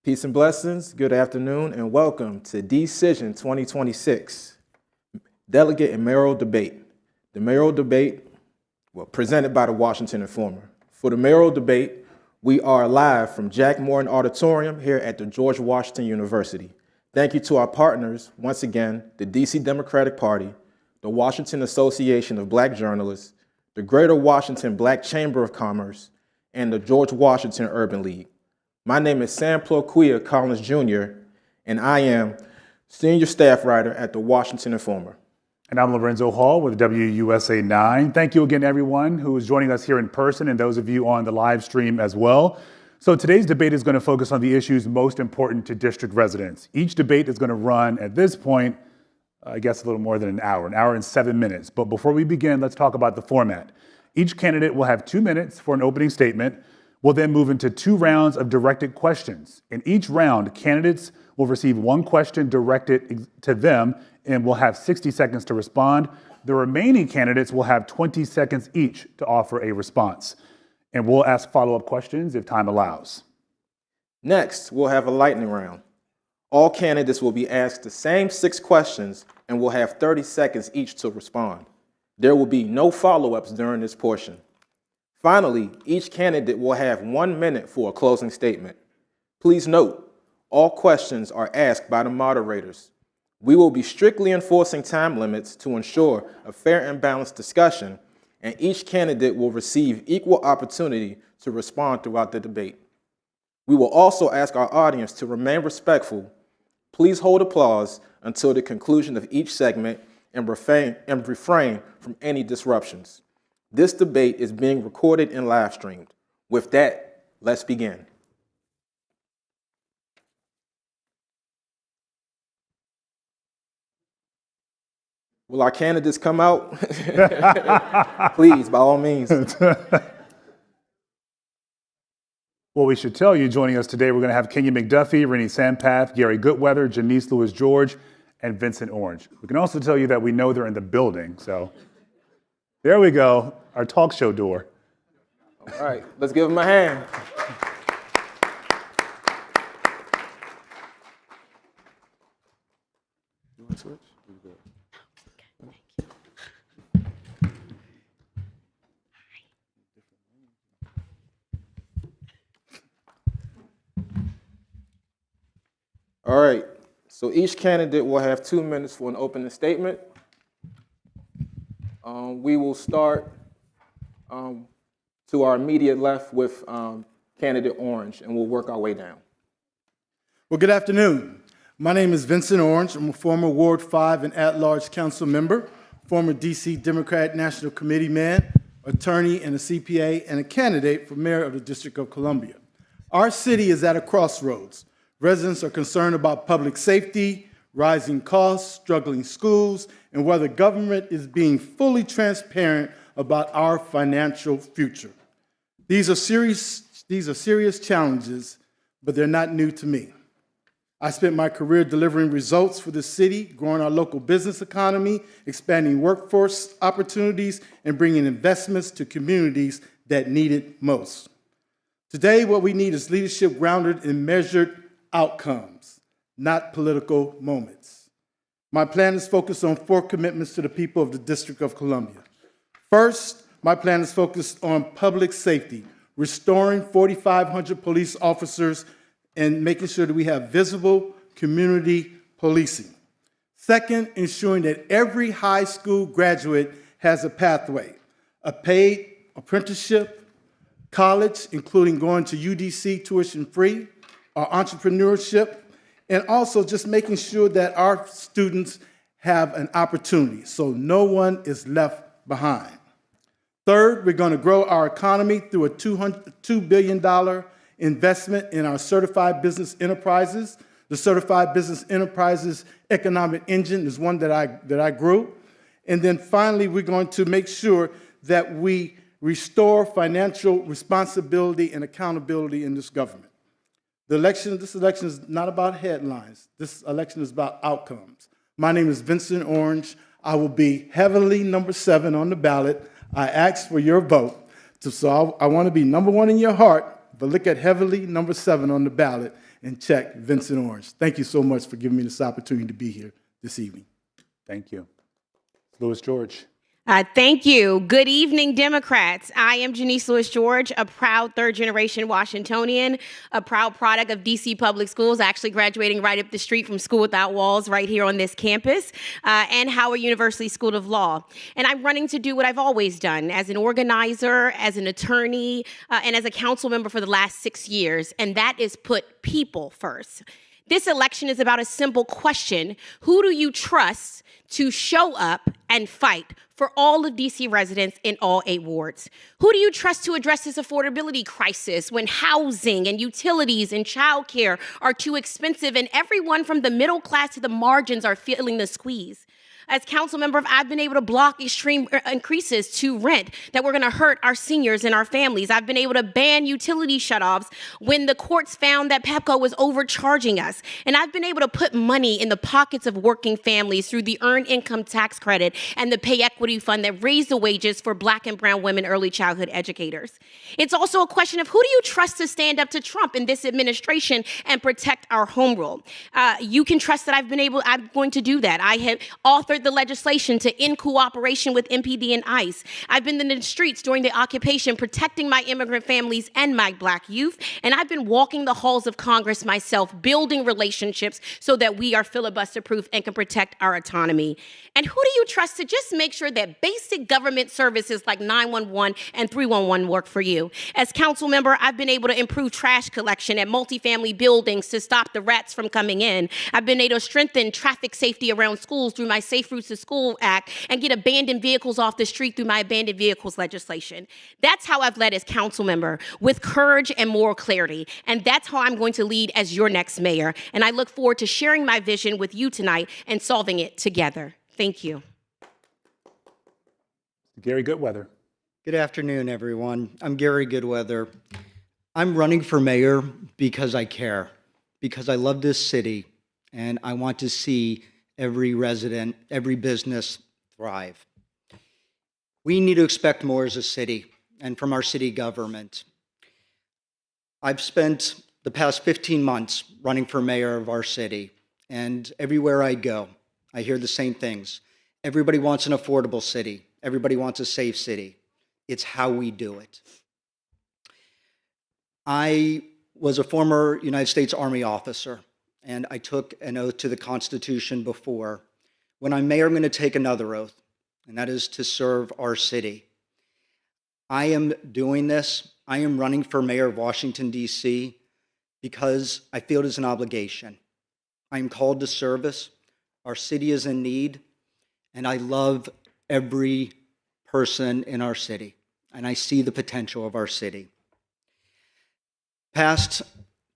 Peace and blessings, good afternoon, and welcome to DCision 2026, Delegate and Mayoral Debate. The Mayoral Debate, presented by the Washington Informer. For the Mayoral Debate, we are live from Jack Morton Auditorium here at the George Washington University. Thank you to our partners, once again, the DC Democratic Party, the Washington Association of Black Journalists, the Greater Washington Black Chamber of Commerce, and the George Washington Urban League. My name is Sam Ploquia Collins Jr., and I am Senior Staff Writer at the Washington Informer. And I'm Lorenzo Hall with WUSA 9. Thank you again, everyone who is joining us here in person and those of you on the live stream as well. So today's debate is going to focus on the issues most important to district residents. Each debate is going to run, at this point, I guess a little more than an hour and 7 minutes. But before we begin, let's talk about the format. Each candidate will have 2 minutes for an opening statement. We'll then move into 2 rounds of directed questions. In each round, candidates will receive 1 question directed to them and will have 60 seconds to respond. The remaining candidates will have 20 seconds each to offer a response. And we'll ask follow-up questions if time allows. Next, we'll have a lightning round. All candidates will be asked the same 6 questions and will have 30 seconds each to respond. There will be no follow-ups during this portion. Finally, each candidate will have 1 minute for a closing statement. Please note, all questions are asked by the moderators. We will be strictly enforcing time limits to ensure a fair and balanced discussion, and each candidate will receive equal opportunity to respond throughout the debate. We will also ask our audience to remain respectful. Please hold applause until the conclusion of each segment and refrain from any disruptions. This debate is being recorded and live streamed. With that, let's begin. Will our candidates come out? Please, by all means. Well, we should tell you, joining us today, we're going to have Kenya McDuffie, Rennie Sampath, Gary Goodweather, Janice Lewis-George, and Vincent Orange. We can also tell you that we know they're in the building, so there we go, our talk show door. All right, let's give them a hand. You want to switch? All right, so each candidate will have 2 minutes for an opening statement. We will start to our immediate left with candidate Orange, and we'll work our way down. Well, good afternoon. My name is Vincent Orange. I'm a former Ward 5 and at-large council member, former DC Democrat National Committee man, attorney and a CPA, and a candidate for mayor of the District of Columbia. Our city is at a crossroads. Residents are concerned about public safety, rising costs, struggling schools, and whether government is being fully transparent about our financial future. These are serious challenges, but they're not new to me. I spent my career delivering results for the city, growing our local business economy, expanding workforce opportunities, and bringing investments to communities that need it most. Today, what we need is leadership grounded in measured outcomes, not political moments. My plan is focused on 4 commitments to the people of the District of Columbia. First, my plan is focused on public safety, restoring 4,500 police officers and making sure that we have visible community policing. Second, ensuring that every high school graduate has a pathway, a paid apprenticeship, college, including going to UDC tuition-free, our entrepreneurship, and also just making sure that our students have an opportunity so no one is left behind. Third, we're going to grow our economy through a $2 billion investment in our certified business enterprises. The certified business enterprises economic engine is one that I grew. And then finally, we're going to make sure that we restore financial responsibility and accountability in this government. This election is not about headlines. This election is about outcomes. My name is Vincent Orange. I will be heavily number 7 on the ballot. I ask for your vote. So I want to be number 1 in your heart but look at heavily number 7 on the ballot and check Vincent Orange. Thank you so much for giving me this opportunity to be here this evening. Thank you. Louis George. Thank you. Good evening, Democrats. I am Janice Lewis George, a proud third-generation Washingtonian, a proud product of DC Public Schools, actually graduating right up the street from School Without Walls right here on this campus, and Howard University School of Law. And I'm running to do what I've always done as an organizer, as an attorney, and as a council member for the last 6 years, and that is put people first. This election is about a simple question. Who do you trust to show up and fight for all of DC residents in all 8 wards? Who do you trust to address this affordability crisis when housing and utilities and childcare are too expensive and everyone from the middle class to the margins are feeling the squeeze? As council member, I've been able to block extreme increases to rent that were going to hurt our seniors and our families. I've been able to ban utility shutoffs when the courts found that Pepco was overcharging us. And I've been able to put money in the pockets of working families through the Earned Income Tax Credit and the Pay Equity Fund that raised the wages for Black and brown women early childhood educators. It's also a question of who do you trust to stand up to Trump in this administration and protect our home rule? You can trust that I'm going to do that. I have authored the legislation to end cooperation with MPD and ICE. I've been in the streets during the occupation protecting my immigrant families and my Black youth, and I've been walking the halls of Congress myself, building relationships so that we are filibuster-proof and can protect our autonomy. And who do you trust to just make sure that basic government services like 911 and 311 work for you? As council member, I've been able to improve trash collection at multifamily buildings to stop the rats from coming in. I've been able to strengthen traffic safety around schools through my Safe Routes to School Act and get abandoned vehicles off the street through my abandoned vehicles legislation. That's how I've led as council member, with courage and moral clarity. And that's how I'm going to lead as your next mayor. And I look forward to sharing my vision with you tonight and solving it together. Thank you. Gary Goodweather. Good afternoon, everyone. I'm Gary Goodweather. I'm running for mayor because I care, because I love this city, and I want to see every resident, every business thrive. We need to expect more as a city and from our city government. I've spent the past 15 months running for mayor of our city, and everywhere I go, I hear the same things. Everybody wants an affordable city. Everybody wants a safe city. It's how we do it. I was a former United States Army officer, and I took an oath to the Constitution before. When I'm mayor, I'm going to take another oath, and that is to serve our city. I am doing this. I am running for mayor of Washington, D.C., because I feel it is an obligation. I am called to service. Our city is in need, and I love every person in our city, and I see the potential of our city. Past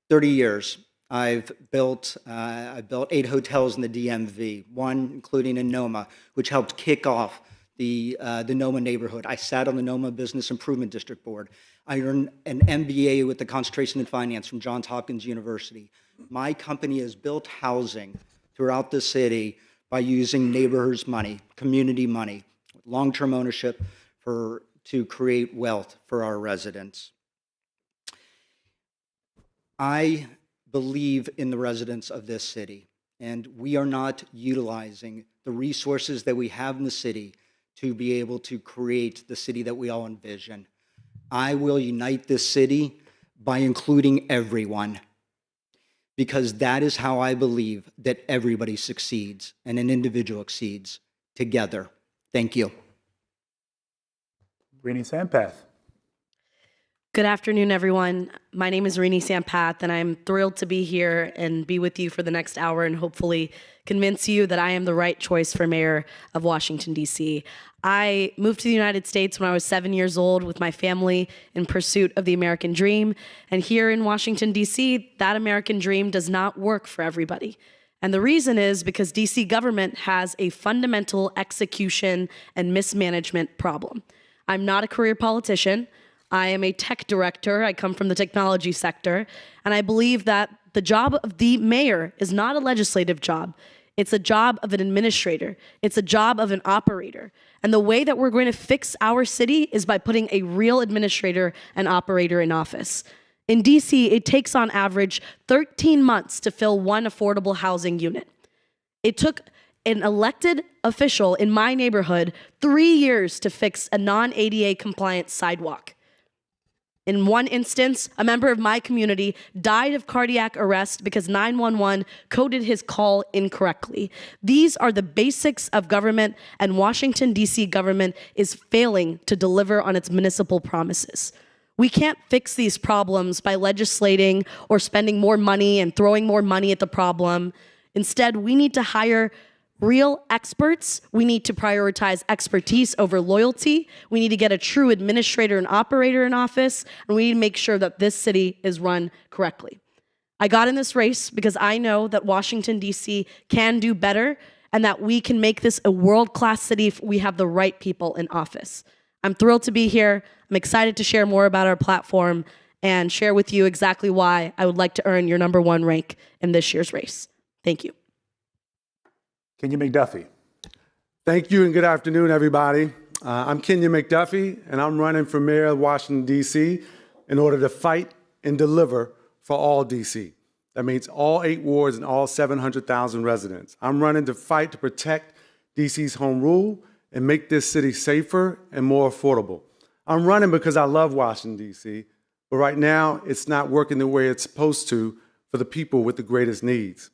30 years, I've built 8 hotels in the DMV, one including in Noma, which helped kick off the Noma neighborhood. I sat on the Noma Business Improvement District Board. I earned an MBA with the concentration in finance from Johns Hopkins University. My company has built housing throughout the city by using neighborhoods' money, community money, long-term ownership to create wealth for our residents. I believe in the residents of this city, and we are not utilizing the resources that we have in the city to be able to create the city that we all envision. I will unite this city by including everyone, because that is how I believe that everybody succeeds and an individual succeeds together. Thank you. Rini Sampath. Good afternoon, everyone. My name is Rini Sampath, and I'm thrilled to be here and be with you for the next hour and hopefully convince you that I am the right choice for mayor of Washington, D.C. I moved to the United States when I was 7 years old with my family in pursuit of the American dream. And here in Washington, D.C., that American dream does not work for everybody. And the reason is because D.C. government has a fundamental execution and mismanagement problem. I'm not a career politician. I am a tech director. I come from the technology sector. And I believe that the job of the mayor is not a legislative job. It's a job of an administrator. It's a job of an operator. And the way that we're going to fix our city is by putting a real administrator and operator in office. In DC, it takes on average 13 months to fill one affordable housing unit. It took an elected official in my neighborhood 3 years to fix a non-ADA compliant sidewalk. In one instance, a member of my community died of cardiac arrest because 911 coded his call incorrectly. These are the basics of government, and Washington, D.C. government is failing to deliver on its municipal promises. We can't fix these problems by legislating or spending more money and throwing more money at the problem. Instead, we need to hire real experts. We need to prioritize expertise over loyalty. We need to get a true administrator and operator in office, and we need to make sure that this city is run correctly. I got in this race because I know that Washington, D.C. can do better and that we can make this a world-class city if we have the right people in office. I'm thrilled to be here. I'm excited to share more about our platform and share with you exactly why I would like to earn your #1 rank in this year's race. Thank you. Kenya McDuffie. Thank you and good afternoon, everybody. I'm Kenya McDuffie, and I'm running for mayor of Washington, D.C. in order to fight and deliver for all D.C. That means all 8 wards and all 700,000 residents. I'm running to fight to protect D.C.'s home rule and make this city safer and more affordable. I'm running because I love Washington, D.C., but right now it's not working the way it's supposed to for the people with the greatest needs.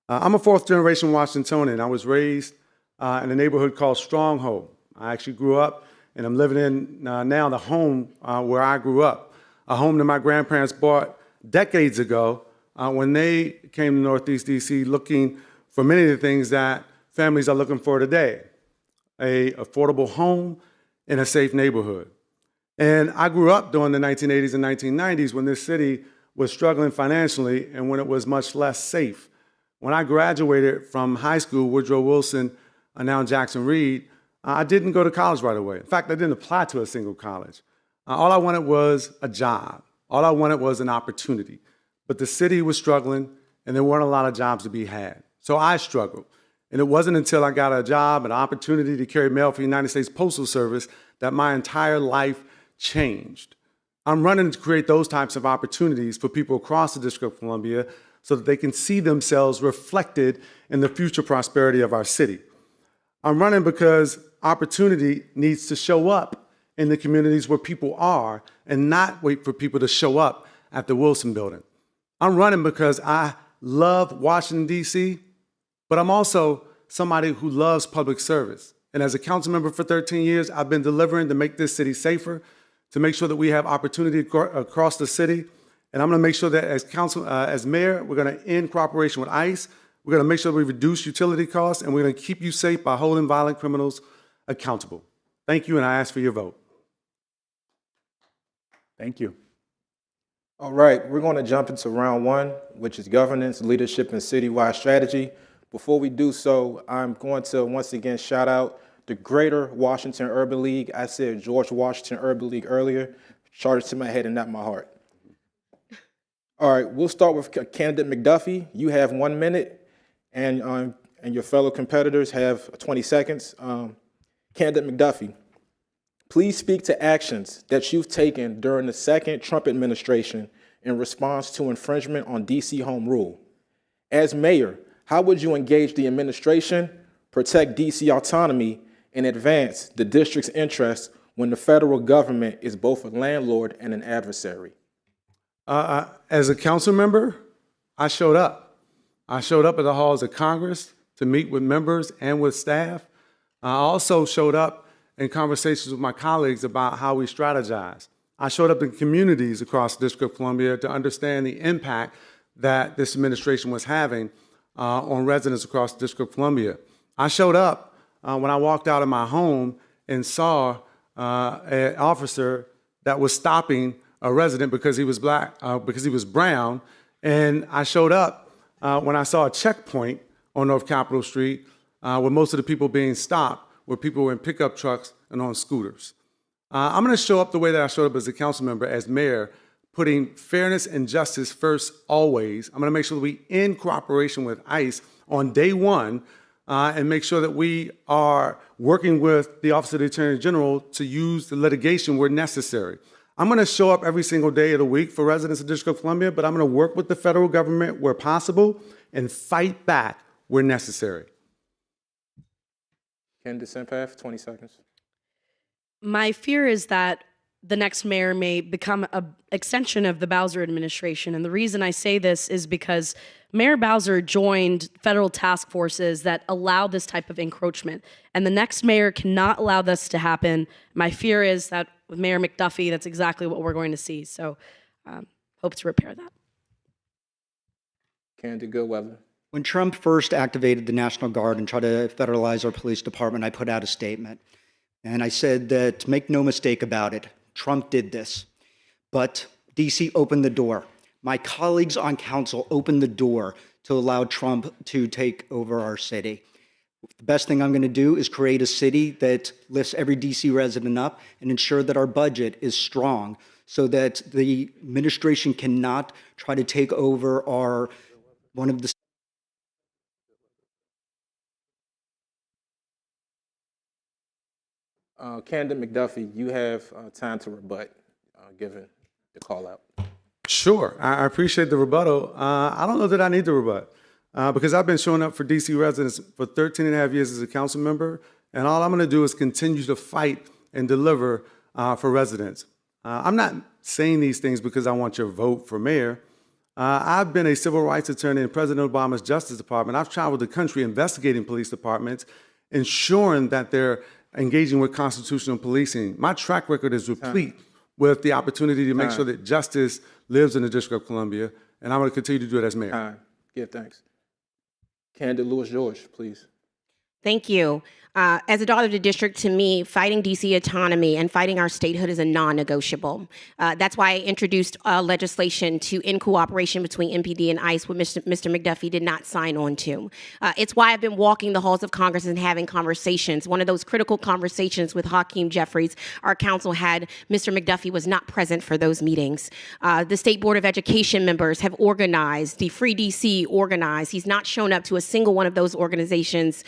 I'm a 4th-generation Washingtonian. I was raised in a neighborhood called Stronghold. I actually grew up, and I'm living in now the home where I grew up, a home that my grandparents bought decades ago when they came to Northeast D.C. looking for many of the things that families are looking for today, an affordable home in a safe neighborhood. And I grew up during the 1980s and 1990s when this city was struggling financially and when it was much less safe. When I graduated from high school, Woodrow Wilson, now Jackson Reed, I didn't go to college right away. In fact, I didn't apply to a single college. All I wanted was a job. All I wanted was an opportunity. But the city was struggling, and there weren't a lot of jobs to be had. So I struggled. And it wasn't until I got a job, an opportunity to carry mail for the United States Postal Service, that my entire life changed. I'm running to create those types of opportunities for people across the District of Columbia so that they can see themselves reflected in the future prosperity of our city. I'm running because opportunity needs to show up in the communities where people are and not wait for people to show up at the Wilson Building. I'm running because I love Washington, D.C., but I'm also somebody who loves public service. And as a council member for 13 years, I've been delivering to make this city safer, to make sure that we have opportunity across the city. And I'm going to make sure that as mayor, we're going to end cooperation with ICE. We're going to make sure we reduce utility costs, and we're going to keep you safe by holding violent criminals accountable. Thank you, and I ask for your vote. Thank you. All right, we're going to jump into round 1, which is governance, leadership, and citywide strategy. Before we do so, I'm going to once again shout out the Greater Washington Urban League. I said George Washington Urban League earlier. Charged to my head and not my heart. All right, we'll start with candidate McDuffie. You have 1 minute, and your fellow competitors have 20 seconds. Candidate McDuffie, please speak to actions that you've taken during the second Trump administration in response to infringement on D.C. home rule. As mayor, how would you engage the administration, protect D.C. autonomy, and advance the district's interests when the federal government is both a landlord and an adversary? As a council member, I showed up. I showed up at the halls of Congress to meet with members and with staff. I also showed up in conversations with my colleagues about how we strategize. I showed up in communities across the District of Columbia to understand the impact that this administration was having on residents across the District of Columbia. I showed up when I walked out of my home and saw an officer that was stopping a resident because he was black, because he was brown. And I showed up when I saw a checkpoint on North Capitol Street where most of the people being stopped were people in pickup trucks and on scooters. I'm going to show up the way that I showed up as a council member, as mayor, putting fairness and justice first always. I'm going to make sure that we end cooperation with ICE on day 1 and make sure that we are working with the Office of the Attorney General to use the litigation where necessary. I'm going to show up every single day of the week for residents of the District of Columbia, but I'm going to work with the federal government where possible and fight back where necessary. Candidate Sampath, 20 seconds. My fear is that the next mayor may become an extension of the Bowser administration. And the reason I say this is because Mayor Bowser joined federal task forces that allow this type of encroachment. And the next mayor cannot allow this to happen. My fear is that with Mayor McDuffie, that's exactly what we're going to see. So hope to repair that. Candidate Goodweather. When Trump first activated the National Guard and tried to federalize our police department, I put out a statement. And I said that, make no mistake about it, Trump did this. But DC opened the door. My colleagues on council opened the door to allow Trump to take over our city. The best thing I'm going to do is create a city that lifts every DC resident up and ensure that our budget is strong so that the administration cannot try to take over one of the Candidate McDuffie, you have time to rebut, given the call out. Sure, I appreciate the rebuttal. I don't know that I need to rebut because I've been showing up for DC residents for 13 and a half years as a council member, and all I'm going to do is continue to fight and deliver for residents. I'm not saying these things because I want your vote for mayor. I've been a civil rights attorney in President Obama's Justice Department. I've traveled the country investigating police departments, ensuring that they're engaging with constitutional policing. My track record is replete with the opportunity to make sure that justice lives in the District of Columbia, and I'm going to continue to do it as mayor. Time. Yeah, thanks. Candidate Lewis George, please. Thank you. As a daughter of the district, to me, fighting DC autonomy and fighting our statehood is a non-negotiable. That's why I introduced legislation to end cooperation between MPD and ICE, which Mr. McDuffie did not sign on to. It's why I've been walking the halls of Congress and having conversations. One of those critical conversations with Hakeem Jeffries, our council had, Mr. McDuffie was not present for those meetings. The State Board of Education members have organized, the Free DC organized. He's not shown up to a single one of those organizations'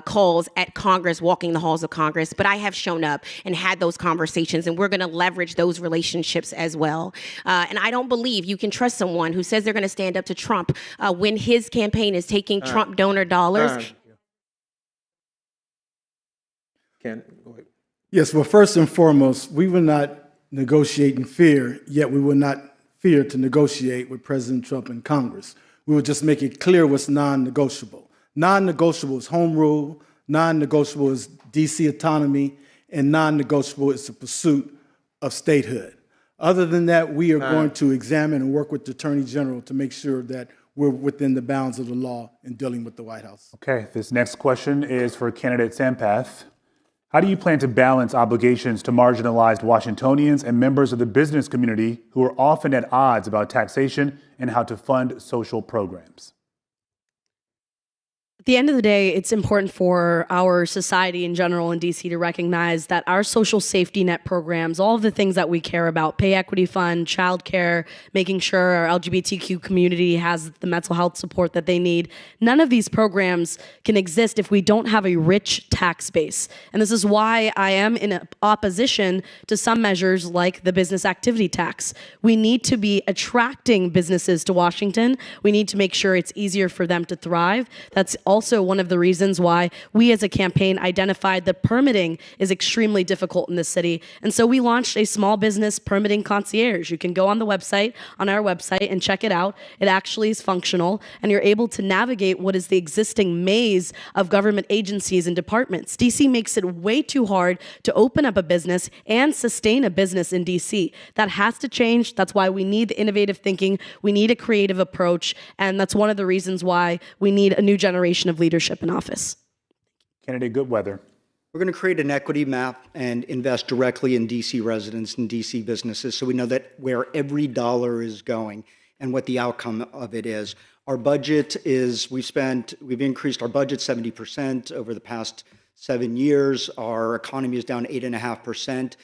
calls at Congress, walking the halls of Congress, but I have shown up and had those conversations, and we're going to leverage those relationships as well. And I don't believe you can trust someone who says they're going to stand up to Trump when his campaign is taking Trump donor dollars. Ken, go ahead. Yes, well, first and foremost, we will not negotiate in fear, yet we will not fear to negotiate with President Trump in Congress. We will just make it clear what's non-negotiable. Non-negotiable is home rule, non-negotiable is DC autonomy, and non-negotiable is the pursuit of statehood. Other than that, we are going to examine and work with the Attorney General to make sure that we're within the bounds of the law in dealing with the White House. Okay, this next question is for candidate Sampath. How do you plan to balance obligations to marginalized Washingtonians and members of the business community who are often at odds about taxation and how to fund social programs? At the end of the day, it's important for our society in general in DC to recognize that our social safety net programs, all of the things that we care about, pay equity fund, childcare, making sure our LGBTQ community has the mental health support that they need, none of these programs can exist if we don't have a rich tax base. And this is why I am in opposition to some measures like the business activity tax. We need to be attracting businesses to Washington. We need to make sure it's easier for them to thrive. That's also one of the reasons why we as a campaign identified that permitting is extremely difficult in this city. And so we launched a small business permitting concierge. You can go on our website, and check it out. It actually is functional, and you're able to navigate what is the existing maze of government agencies and departments. DC makes it way too hard to open up a business and sustain a business in DC. That has to change. That's why we need the innovative thinking. We need a creative approach, and that's one of the reasons why we need a new generation of leadership in office. Candidate Goodweather. We're going to create an equity map and invest directly in DC residents and DC businesses so we know that where every dollar is going and what the outcome of it is. Our budget is, we've increased our budget 70% over the past 7 years. Our economy is down 8.5%.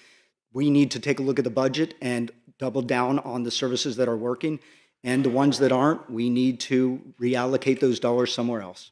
We need to take a look at the budget and double down on the services that are working, and the ones that aren't, we need to reallocate those dollars somewhere else.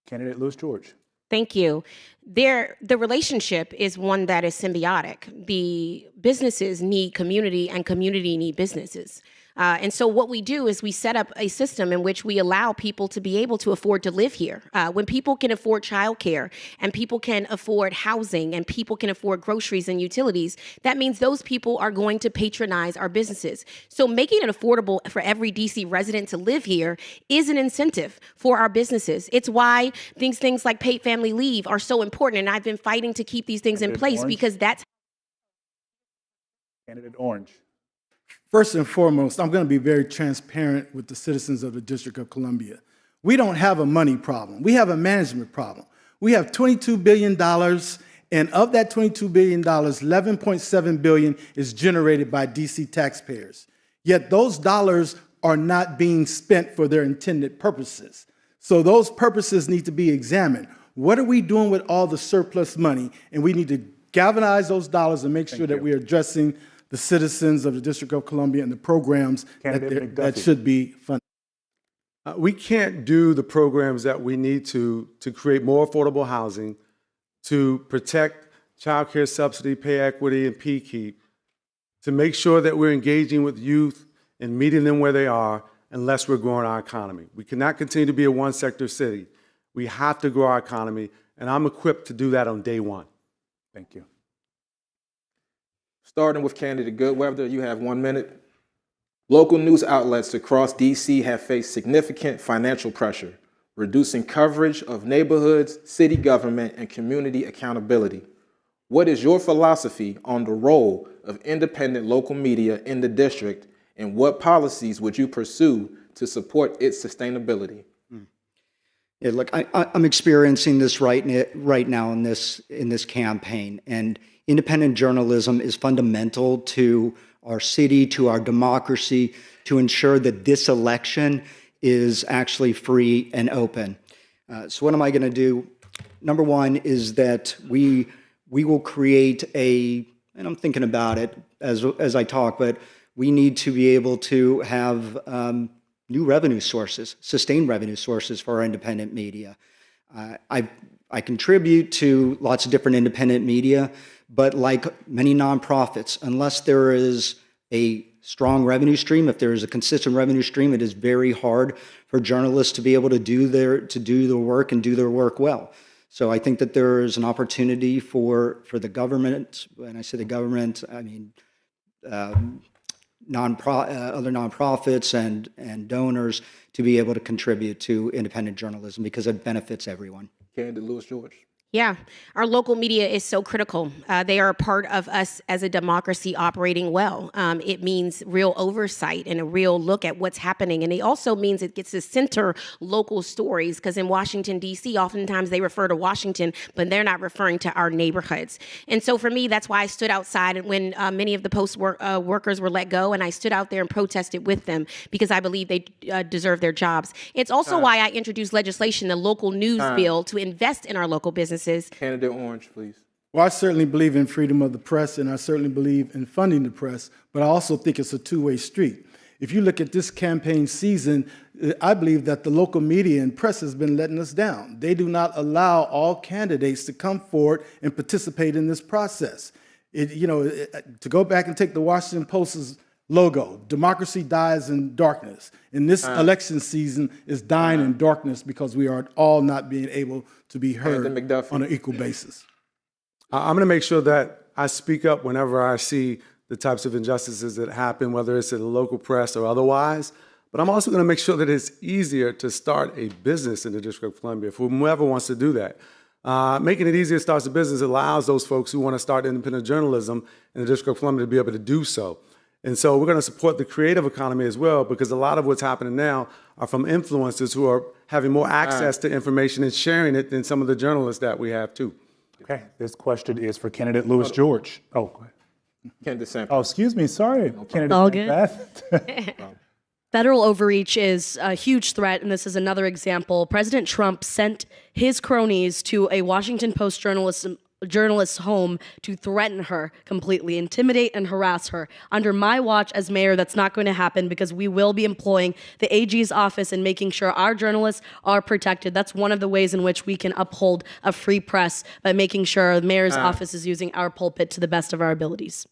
Candidate Lewis George. Thank you. The relationship is one that is symbiotic. The businesses need community and community need businesses. And so what we do is we set up a system in which we allow people to be able to afford to live here. When people can afford childcare and people can afford housing and people can afford groceries and utilities, that means those people are going to patronize our businesses. So making it affordable for every DC resident to live here is an incentive for our businesses. It's why things like paid family leave are so important. And I've been fighting to keep these things in place because that's Candidate Orange. First and foremost, I'm going to be very transparent with the citizens of the District of Columbia. We don't have a money problem. We have a management problem. We have $22 billion, and of that $22 billion, $11.7 billion is generated by DC taxpayers. Yet those dollars are not being spent for their intended purposes. So those purposes need to be examined. What are we doing with all the surplus money? And we need to galvanize those dollars and make sure that we are addressing the citizens of the District of Columbia and the programs that should be funded. We can't do the programs that we need to create more affordable housing, to protect child care subsidy, pay equity, and PKEEP, to make sure that we're engaging with youth and meeting them where they are unless we're growing our economy. We cannot continue to be a one-sector city. We have to grow our economy, and I'm equipped to do that on day one. Thank you. Starting with candidate Goodweather, you have 1 minute. Local news outlets across DC have faced significant financial pressure, reducing coverage of neighborhoods, city government, and community accountability. What is your philosophy on the role of independent local media in the district, and what policies would you pursue to support its sustainability? Yeah, look, I'm experiencing this right now in this campaign, and independent journalism is fundamental to our city, to our democracy, to ensure that this election is actually free and open. So what am I going to do? Number one is that we will create and I'm thinking about it as I talk, but we need to be able to have new revenue sources, sustained revenue sources for our independent media. I contribute to lots of different independent media, but like many nonprofits, unless there is a strong revenue stream, if there is a consistent revenue stream, it is very hard for journalists to be able to do their work and do their work well. So I think that there is an opportunity for the government. When I say the government, I mean other nonprofits and donors to be able to contribute to independent journalism because it benefits everyone. Candidate Lewis George. Yeah, our local media is so critical. They are a part of us as a democracy operating well. It means real oversight and a real look at what's happening. And it also means it gets to center local stories, because in Washington, D.C., oftentimes they refer to Washington, but they're not referring to our neighborhoods. And so for me, that's why I stood outside when many of the post workers were let go, and I stood out there and protested with them because I believe they deserve their jobs. It's also why I introduced legislation, the local news bill, to invest in our local businesses. Candidate Orange, please. Well, I certainly believe in freedom of the press, and I certainly believe in funding the press, but I also think it's a two-way street. If you look at this campaign season, I believe that the local media and press has been letting us down. They do not allow all candidates to come forward and participate in this process. To go back and take the Washington Post's logo, democracy dies in darkness. And this election season is dying in darkness because we are all not being able to be heard on an equal basis. I'm going to make sure that I speak up whenever I see the types of injustices that happen, whether it's in the local press or otherwise. But I'm also going to make sure that it's easier to start a business in the District of Columbia for whoever wants to do that. Making it easier to start a business allows those folks who want to start independent journalism in the District of Columbia to be able to do so. And so we're going to support the creative economy as well, because a lot of what's happening now are from influencers who are having more access to information and sharing it than some of the journalists that we have too. Okay, this question is for candidate Lewis George. Oh, go ahead. Candidate Sam. Oh, excuse me, sorry. Candidate All good. Federal overreach is a huge threat, and this is another example. President Trump sent his cronies to a Washington Post journalist's home to threaten her completely, intimidate and harass her. Under my watch as mayor, that's not going to happen because we will be employing the AG's office and making sure our journalists are protected. That's one of the ways in which we can uphold a free press, by making sure the mayor's office is using our pulpit to the best of our abilities.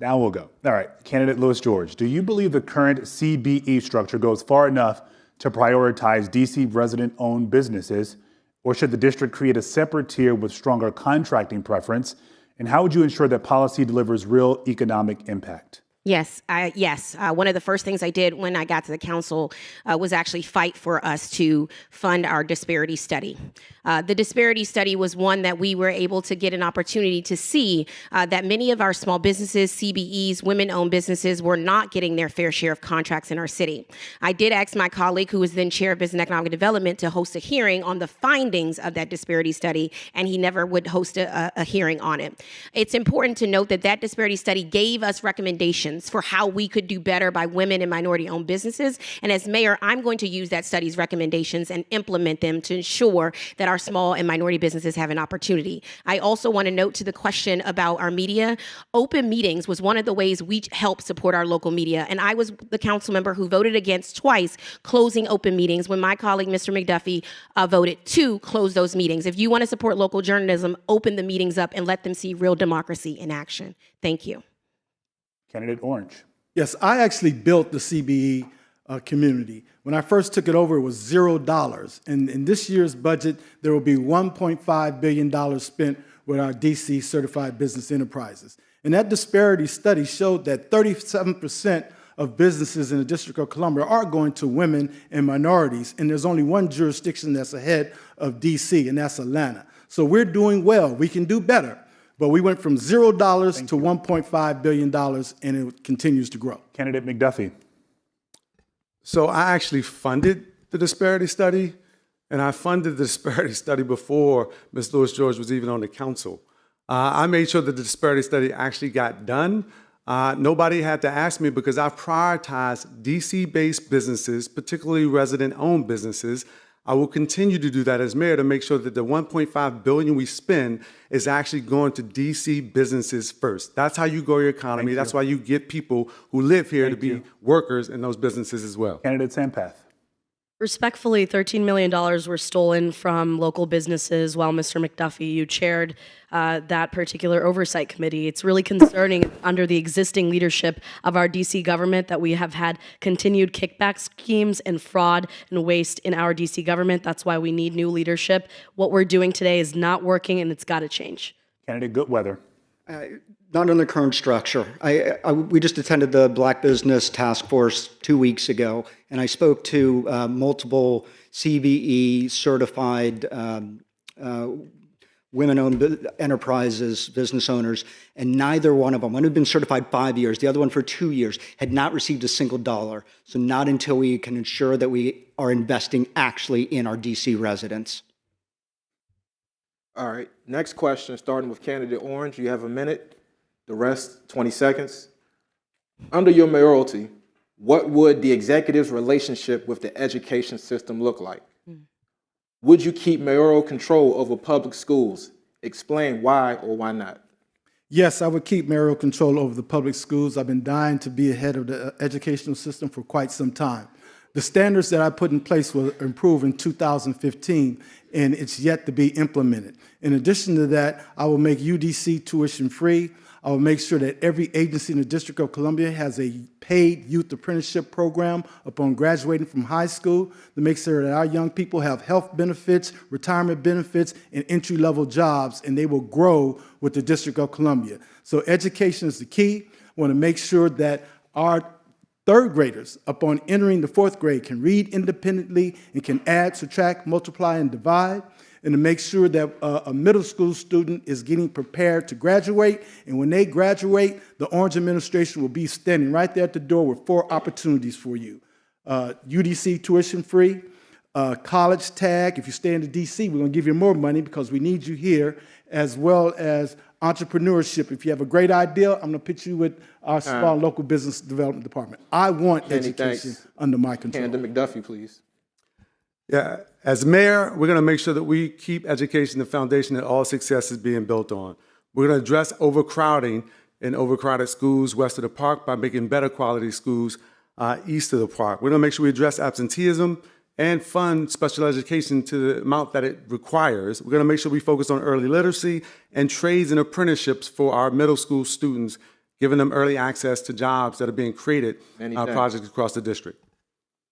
Now we'll go. All right, candidate Louis George, do you believe the current CBE structure goes far enough to prioritize DC resident-owned businesses, or should the district create a separate tier with stronger contracting preference? And how would you ensure that policy delivers real economic impact? Yes. One of the first things I did when I got to the council was actually fight for us to fund our disparity study. The disparity study was one that we were able to get an opportunity to see that many of our small businesses, CBEs, women-owned businesses were not getting their fair share of contracts in our city. I did ask my colleague, who was then chair of Business and Economic Development, to host a hearing on the findings of that disparity study, and he never would host a hearing on it. It's important to note that that disparity study gave us recommendations for how we could do better by women and minority-owned businesses. And as mayor, I'm going to use that study's recommendations and implement them to ensure that our small and minority businesses have an opportunity. I also want to note to the question about our media, open meetings was one of the ways we help support our local media. And I was the council member who voted against twice closing open meetings when my colleague, Mr. McDuffie, voted to close those meetings. If you want to support local journalism, open the meetings up and let them see real democracy in action. Thank you. Candidate Orange. Yes, I actually built the CBE community. When I first took it over, it was $0. And in this year's budget, there will be $1.5 billion spent with our DC certified business enterprises. And that disparity study showed that 37% of businesses in the District of Columbia are going to women and minorities. And there's only one jurisdiction that's ahead of DC, and that's Atlanta. So we're doing well. We can do better. But we went from $0 to $1.5 billion, and it continues to grow. Candidate McDuffie. So I actually funded the disparity study, and I funded the disparity study before Ms. Louis George was even on the council. I made sure that the disparity study actually got done. Nobody had to ask me because I prioritized DC-based businesses, particularly resident-owned businesses. I will continue to do that as mayor to make sure that the $1.5 billion we spend is actually going to DC businesses first. That's how you grow your economy. That's why you get people who live here to be workers in those businesses as well. Candidate Sampath. Respectfully, $13 million were stolen from local businesses while Mr. McDuffie, you chaired that particular oversight committee. It's really concerning under the existing leadership of our DC government that we have had continued kickback schemes and fraud and waste in our DC government. That's why we need new leadership. What we're doing today is not working, and it's got to change. Candidate Goodweather. Not in the current structure. We just attended the Black Business Task Force 2 weeks ago, and I spoke to multiple CBE certified women-owned enterprises, business owners, and neither one of them, one had been certified 5 years, the other one for 2 years, had not received a single dollar. So not until we can ensure that we are investing actually in our DC residents. All right, next question, starting with candidate Orange. You have a minute. The rest, 20 seconds. Under your mayoralty, what would the executive's relationship with the education system look like? Would you keep mayoral control over public schools? Explain why or why not. Yes, I would keep mayoral control over the public schools. I've been dying to be ahead of the educational system for quite some time. The standards that I put in place were improved in 2015, and it's yet to be implemented. In addition to that, I will make UDC tuition free. I will make sure that every agency in the District of Columbia has a paid youth apprenticeship program upon graduating from high school to make sure that our young people have health benefits, retirement benefits, and entry-level jobs, and they will grow with the District of Columbia. So education is the key. I want to make sure that our third graders, upon entering the fourth grade, can read independently and can add, subtract, multiply, and divide, and to make sure that a middle school student is getting prepared to graduate. And when they graduate, the Orange administration will be standing right there at the door with 4 opportunities for you. UDC tuition free, college tag. If you stay in the DC, we're going to give you more money because we need you here, as well as entrepreneurship. If you have a great idea, I'm going to put you with our small local business development department. I want education under my control. Candidate McDuffie, please. Yeah, as mayor, we're going to make sure that we keep education the foundation that all success is being built on. We're going to address overcrowding in overcrowded schools west of the park by making better quality schools east of the park. We're going to make sure we address absenteeism and fund special education to the amount that it requires. We're going to make sure we focus on early literacy and trades and apprenticeships for our middle school students, giving them early access to jobs that are being created projects across the district.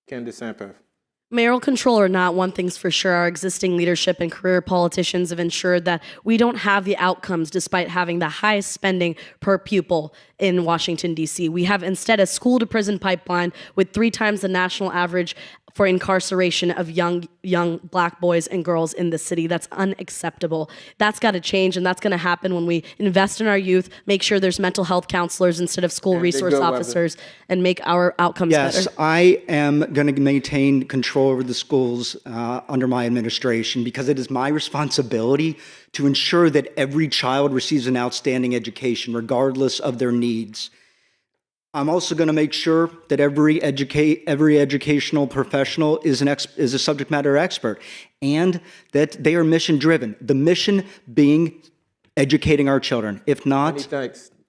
Candidate Sampath. Mayoral control or not, one thing's for sure, our existing leadership and career politicians have ensured that we don't have the outcomes despite having the highest spending per pupil in Washington, D.C. We have instead a school-to-prison pipeline with 3 times the national average for incarceration of young black boys and girls in the city. That's unacceptable. That's got to change, and that's going to happen when we invest in our youth, make sure there's mental health counselors instead of school resource officers, and make our outcomes better. Yes, I am going to maintain control over the schools under my administration because it is my responsibility to ensure that every child receives an outstanding education, regardless of their needs. I'm also going to make sure that every educational professional is a subject matter expert, and that they are mission driven. The mission being educating our children. If not,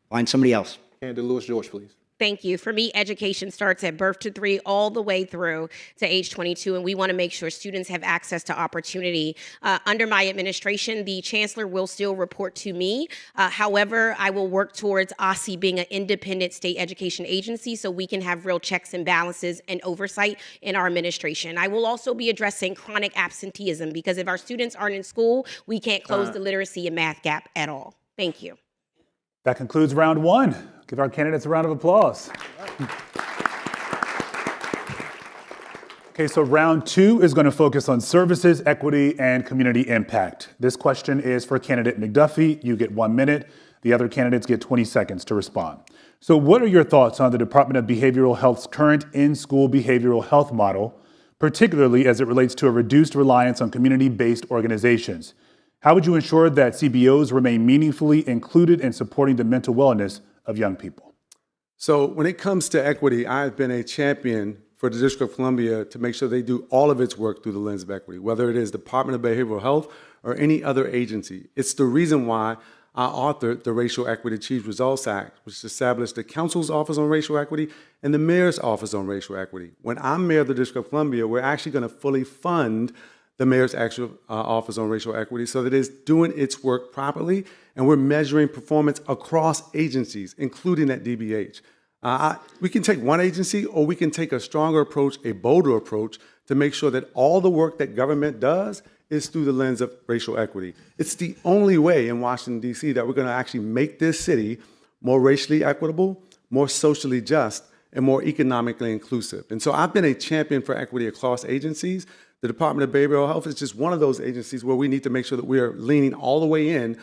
find somebody else. Candidate Lewis George, please. Thank you. For me, education starts at birth to 3 all the way through to age 22, and we want to make sure students have access to opportunity. Under my administration, the chancellor will still report to me. However, I will work towards OSSI being an independent state education agency so we can have real checks and balances and oversight in our administration. I will also be addressing chronic absenteeism because if our students aren't in school, we can't close the literacy and math gap at all. Thank you. That concludes round 1. Give our candidates a round of applause. Okay, so round 2 is going to focus on services, equity, and community impact. This question is for candidate McDuffie. You get 1 minute. The other candidates get 20 seconds to respond. So what are your thoughts on the Department of Behavioral Health's current in-school behavioral health model, particularly as it relates to a reduced reliance on community-based organizations? How would you ensure that CBOs remain meaningfully included in supporting the mental wellness of young people? So when it comes to equity, I've been a champion for the District of Columbia to make sure they do all of its work through the lens of equity, whether it is Department of Behavioral Health or any other agency. It's the reason why I authored the Racial Equity Achieved Results Act, which established the Council's Office on Racial Equity and the Mayor's Office on Racial Equity. When I'm Mayor of the District of Columbia, we're actually going to fully fund the Mayor's actual Office on Racial Equity so that it's doing its work properly, and we're measuring performance across agencies, including at DBH. We can take one agency, or we can take a stronger approach, a bolder approach, to make sure that all the work that government does is through the lens of racial equity. It's the only way in Washington, D.C. that we're going to actually make this city more racially equitable, more socially just, and more economically inclusive. And so I've been a champion for equity across agencies. The Department of Behavioral Health is just one of those agencies where we need to make sure that we are leaning all the way in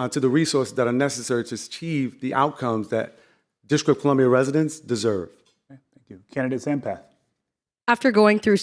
to the resources that are necessary to achieve the outcomes that District of Columbia residents deserve. Okay, thank you. Candidate Sampath. After going through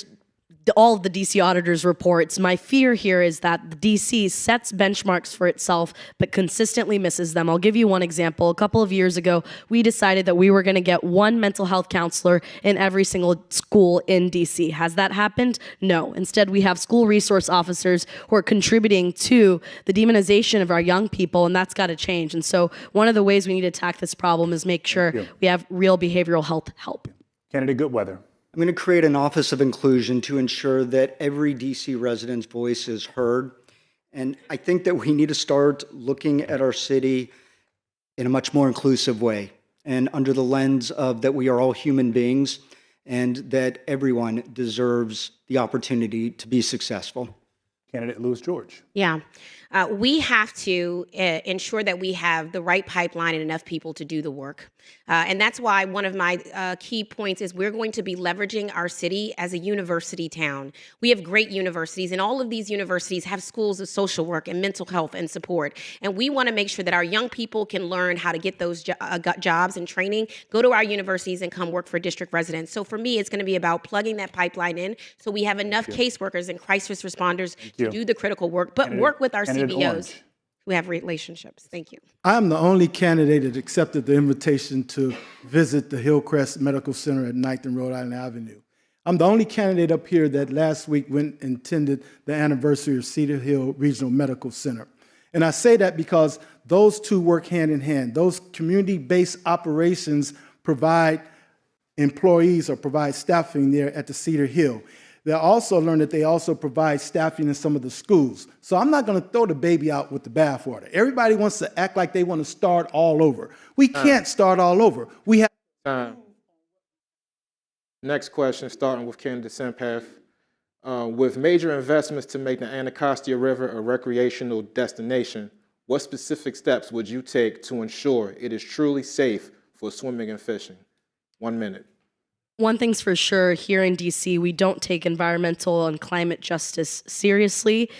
all of the DC auditors' reports, my fear here is that the DC sets benchmarks for itself but consistently misses them. I'll give you one example. A couple of years ago, we decided that we were going to get 1 mental health counselor in every single school in DC. Has that happened? No. Instead, we have school resource officers who are contributing to the demonization of our young people, and that's got to change. And so one of the ways we need to attack this problem is make sure we have real behavioral health help. Candidate Goodweather. I'm going to create an Office of Inclusion to ensure that every DC resident's voice is heard. And I think that we need to start looking at our city in a much more inclusive way and under the lens of that we are all human beings and that everyone deserves the opportunity to be successful. Candidate Lewis George. Yeah. We have to ensure that we have the right pipeline and enough people to do the work. And that's why one of my key points is we're going to be leveraging our city as a university town. We have great universities, and all of these universities have schools of social work and mental health and support. And we want to make sure that our young people can learn how to get those jobs and training, go to our universities, and come work for district residents. So for me, it's going to be about plugging that pipeline in so we have enough caseworkers and crisis responders to do the critical work, but work with our CBOs who have relationships. Thank you. I'm the only candidate that accepted the invitation to visit the Hillcrest Medical Center at 9th and Rhode Island Avenue. I'm the only candidate up here that last week went and attended the anniversary of Cedar Hill Regional Medical Center. And I say that because those two work hand in hand. Those community-based operations provide employees or provide staffing there at the Cedar Hill. They also learned that they also provide staffing in some of the schools. So I'm not going to throw the baby out with the bathwater. Everybody wants to act like they want to start all over. We can't start all over. We have Time. Next question, starting with candidate Sampath. With major investments to make the Anacostia River a recreational destination, what specific steps would you take to ensure it is truly safe for swimming and fishing? 1 minute. One thing's for sure, here in DC, we don't take environmental and climate justice seriously.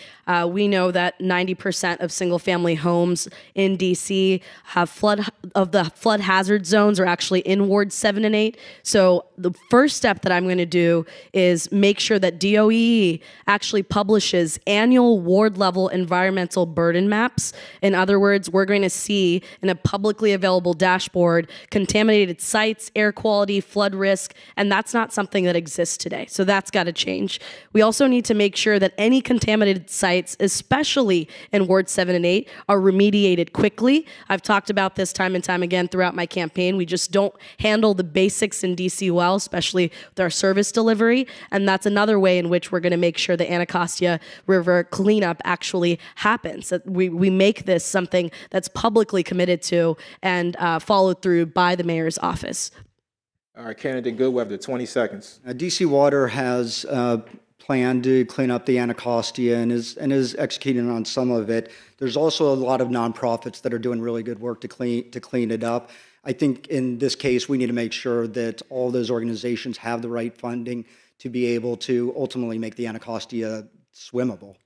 We know that 90% of single-family homes in DC have flood hazard zones are actually in Ward 7 and 8. So the first step that I'm going to do is make sure that DOE actually publishes annual ward-level environmental burden maps. In other words, we're going to see in a publicly available dashboard contaminated sites, air quality, flood risk, and that's not something that exists today. So that's got to change. We also need to make sure that any contaminated sites, especially in Ward 7 and 8, are remediated quickly. I've talked about this time and time again throughout my campaign. We just don't handle the basics in DC well, especially with our service delivery. And that's another way in which we're going to make sure the Anacostia River cleanup actually happens. That we make this something that's publicly committed to and followed through by the mayor's office. All right, candidate Goodweather, 20 seconds. DC Water has planned to clean up the Anacostia and is executing on some of it. There's also a lot of nonprofits that are doing really good work to clean it up. I think in this case, we need to make sure that all those organizations have the right funding to be able to ultimately make the Anacostia swimmable.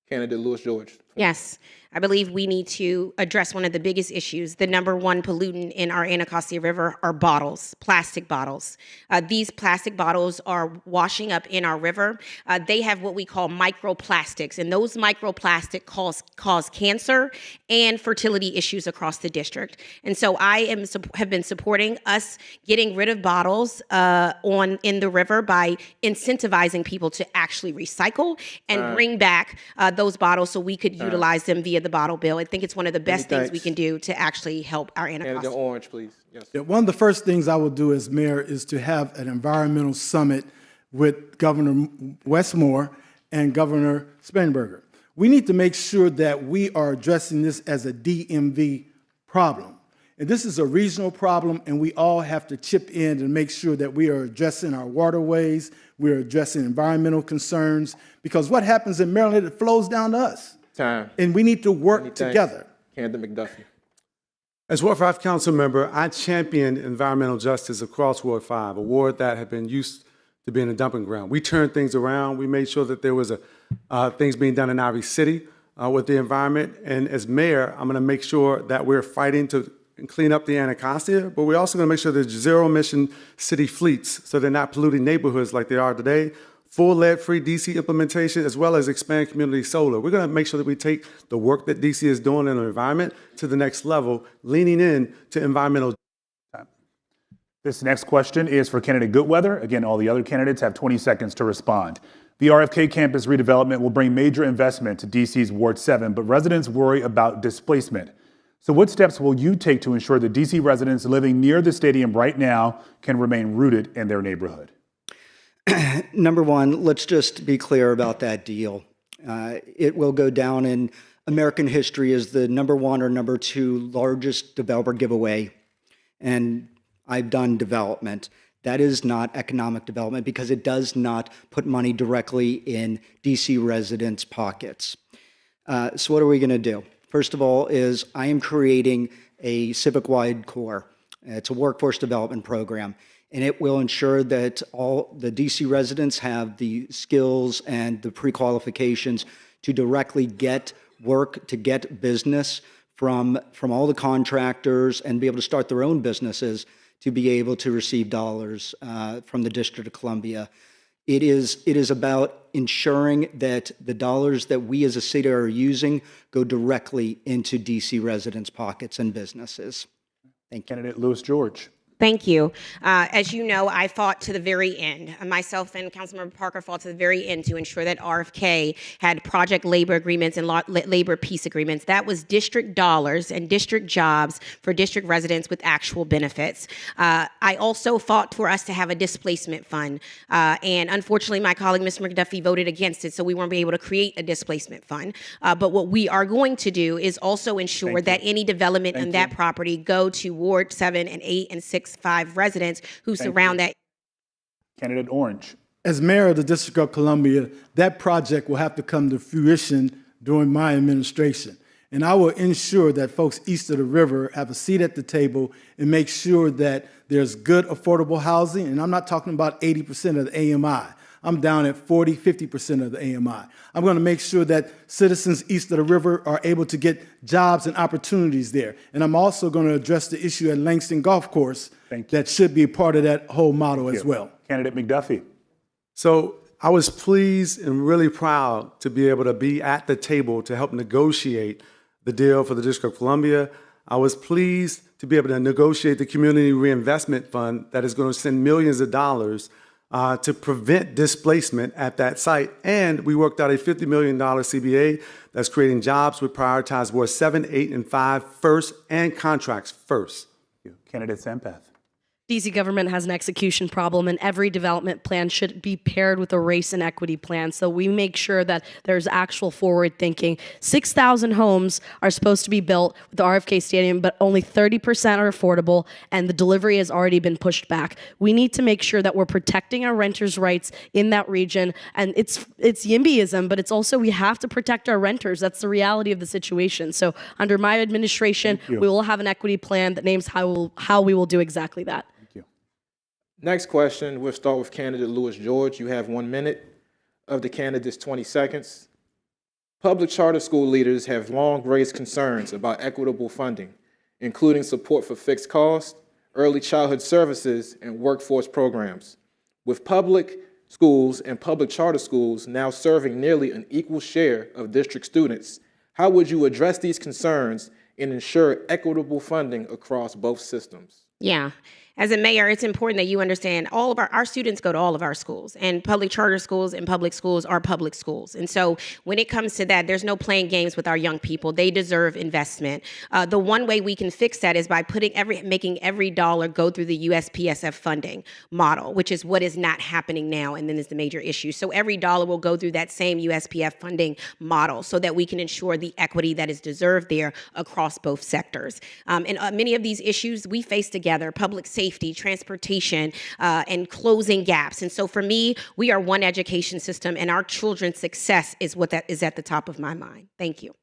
Candidate Lewis George. Yes, I believe we need to address one of the biggest issues. The number one pollutant in our Anacostia River are bottles, plastic bottles. These plastic bottles are washing up in our river. They have what we call microplastics, and those microplastics cause cancer and fertility issues across the district. And so I have been supporting us getting rid of bottles in the river by incentivizing people to actually recycle and bring back those bottles so we could utilize them via the bottle bill. I think it's one of the best things we can do to actually help our Anacostia. Candidate Orange, please. Yes. Yeah, one of the first things I will do as mayor is to have an environmental summit with Governor Westmore and Governor Spanberger. We need to make sure that we are addressing this as a DMV problem. And this is a regional problem, and we all have to chip in to make sure that we are addressing our waterways, we're addressing environmental concerns, because what happens in Maryland, it flows down to us. Time. And we need to work together. Candidate McDuffie. As Ward 5 council member, I championed environmental justice across Ward 5, a ward that had been used to being a dumping ground. We turned things around. We made sure that there was things being done in Ivy City with the environment. And as mayor, I'm going to make sure that we're fighting to clean up the Anacostia, but we're also going to make sure there's zero-emission city fleets so they're not polluting neighborhoods like they are today. Full lead-free DC implementation, as well as expand community solar. We're going to make sure that we take the work that DC is doing in the environment to the next level, leaning in to environmental. This next question is for candidate Goodweather. Again, all the other candidates have 20 seconds to respond. The RFK campus redevelopment will bring major investment to DC's Ward 7, but residents worry about displacement. So what steps will you take to ensure that DC residents living near the stadium right now can remain rooted in their neighborhood? Number one, let's just be clear about that deal. It will go down in American history as the number one or number two largest developer giveaway. And I've done development. That is not economic development because it does not put money directly in DC residents' pockets. So what are we going to do? First of all is I am creating a civic-wide core. It's a workforce development program. And it will ensure that all the DC residents have the skills and the pre-qualifications to directly get work, to get business from all the contractors and be able to start their own businesses to be able to receive dollars from the District of Columbia. It is about ensuring that the dollars that we as a city are using go directly into DC residents' pockets and businesses. Thank you. Candidate Lewis George. Thank you. As you know, I fought to the very end. Myself and Councilmember Parker fought to the very end to ensure that RFK had project labor agreements and labor peace agreements. That was district dollars and district jobs for district residents with actual benefits. I also fought for us to have a displacement fund. And unfortunately, my colleague, Mr. McDuffie, voted against it, so we weren't able to create a displacement fund. But what we are going to do is also ensure that any development on that property go to Ward 7 and 8 and 6, 5 residents who surround that. Candidate Orange. As mayor of the District of Columbia, that project will have to come to fruition during my administration. And I will ensure that folks east of the river have a seat at the table and make sure that there's good affordable housing. And I'm not talking about 80% of the AMI. I'm down at 40, 50% of the AMI. I'm going to make sure that citizens east of the river are able to get jobs and opportunities there. And I'm also going to address the issue at Langston Golf Course that should be a part of that whole model as well. Candidate McDuffie. So I was pleased and really proud to be able to be at the table to help negotiate the deal for the District of Columbia. I was pleased to be able to negotiate the Community Reinvestment Fund that is going to send millions of dollars to prevent displacement at that site. And we worked out a $50 million CBA that's creating jobs. We prioritized Ward 7, 8, and 5 first and contracts first. Candidate Sampath. DC government has an execution problem, and every development plan should be paired with a race and equity plan. So we make sure that there's actual forward thinking. 6,000 homes are supposed to be built with the RFK Stadium, but only 30% are affordable, and the delivery has already been pushed back. We need to make sure that we're protecting our renters' rights in that region. And it's YIMBYism, but it's also we have to protect our renters. That's the reality of the situation. So under my administration, we will have an equity plan that names how we will do exactly that. Next question, we'll start with candidate Louis George. You have 1 minute. Of the candidates, 20 seconds. Public charter school leaders have long raised concerns about equitable funding, including support for fixed costs, early childhood services, and workforce programs. With public schools and public charter schools now serving nearly an equal share of district students, how would you address these concerns and ensure equitable funding across both systems? Yeah. As a mayor, it's important that you understand all of our students go to all of our schools, and public charter schools and public schools are public schools. And so when it comes to that, there's no playing games with our young people. They deserve investment. The one way we can fix that is by making every dollar go through the USPSF funding model, which is what is not happening now, and then is the major issue. So every dollar will go through that same USPF funding model so that we can ensure the equity that is deserved there across both sectors. And many of these issues we face together, public safety, transportation, and closing gaps. And so for me, we are one education system, and our children's success is what that is at the top of my mind. Thank you.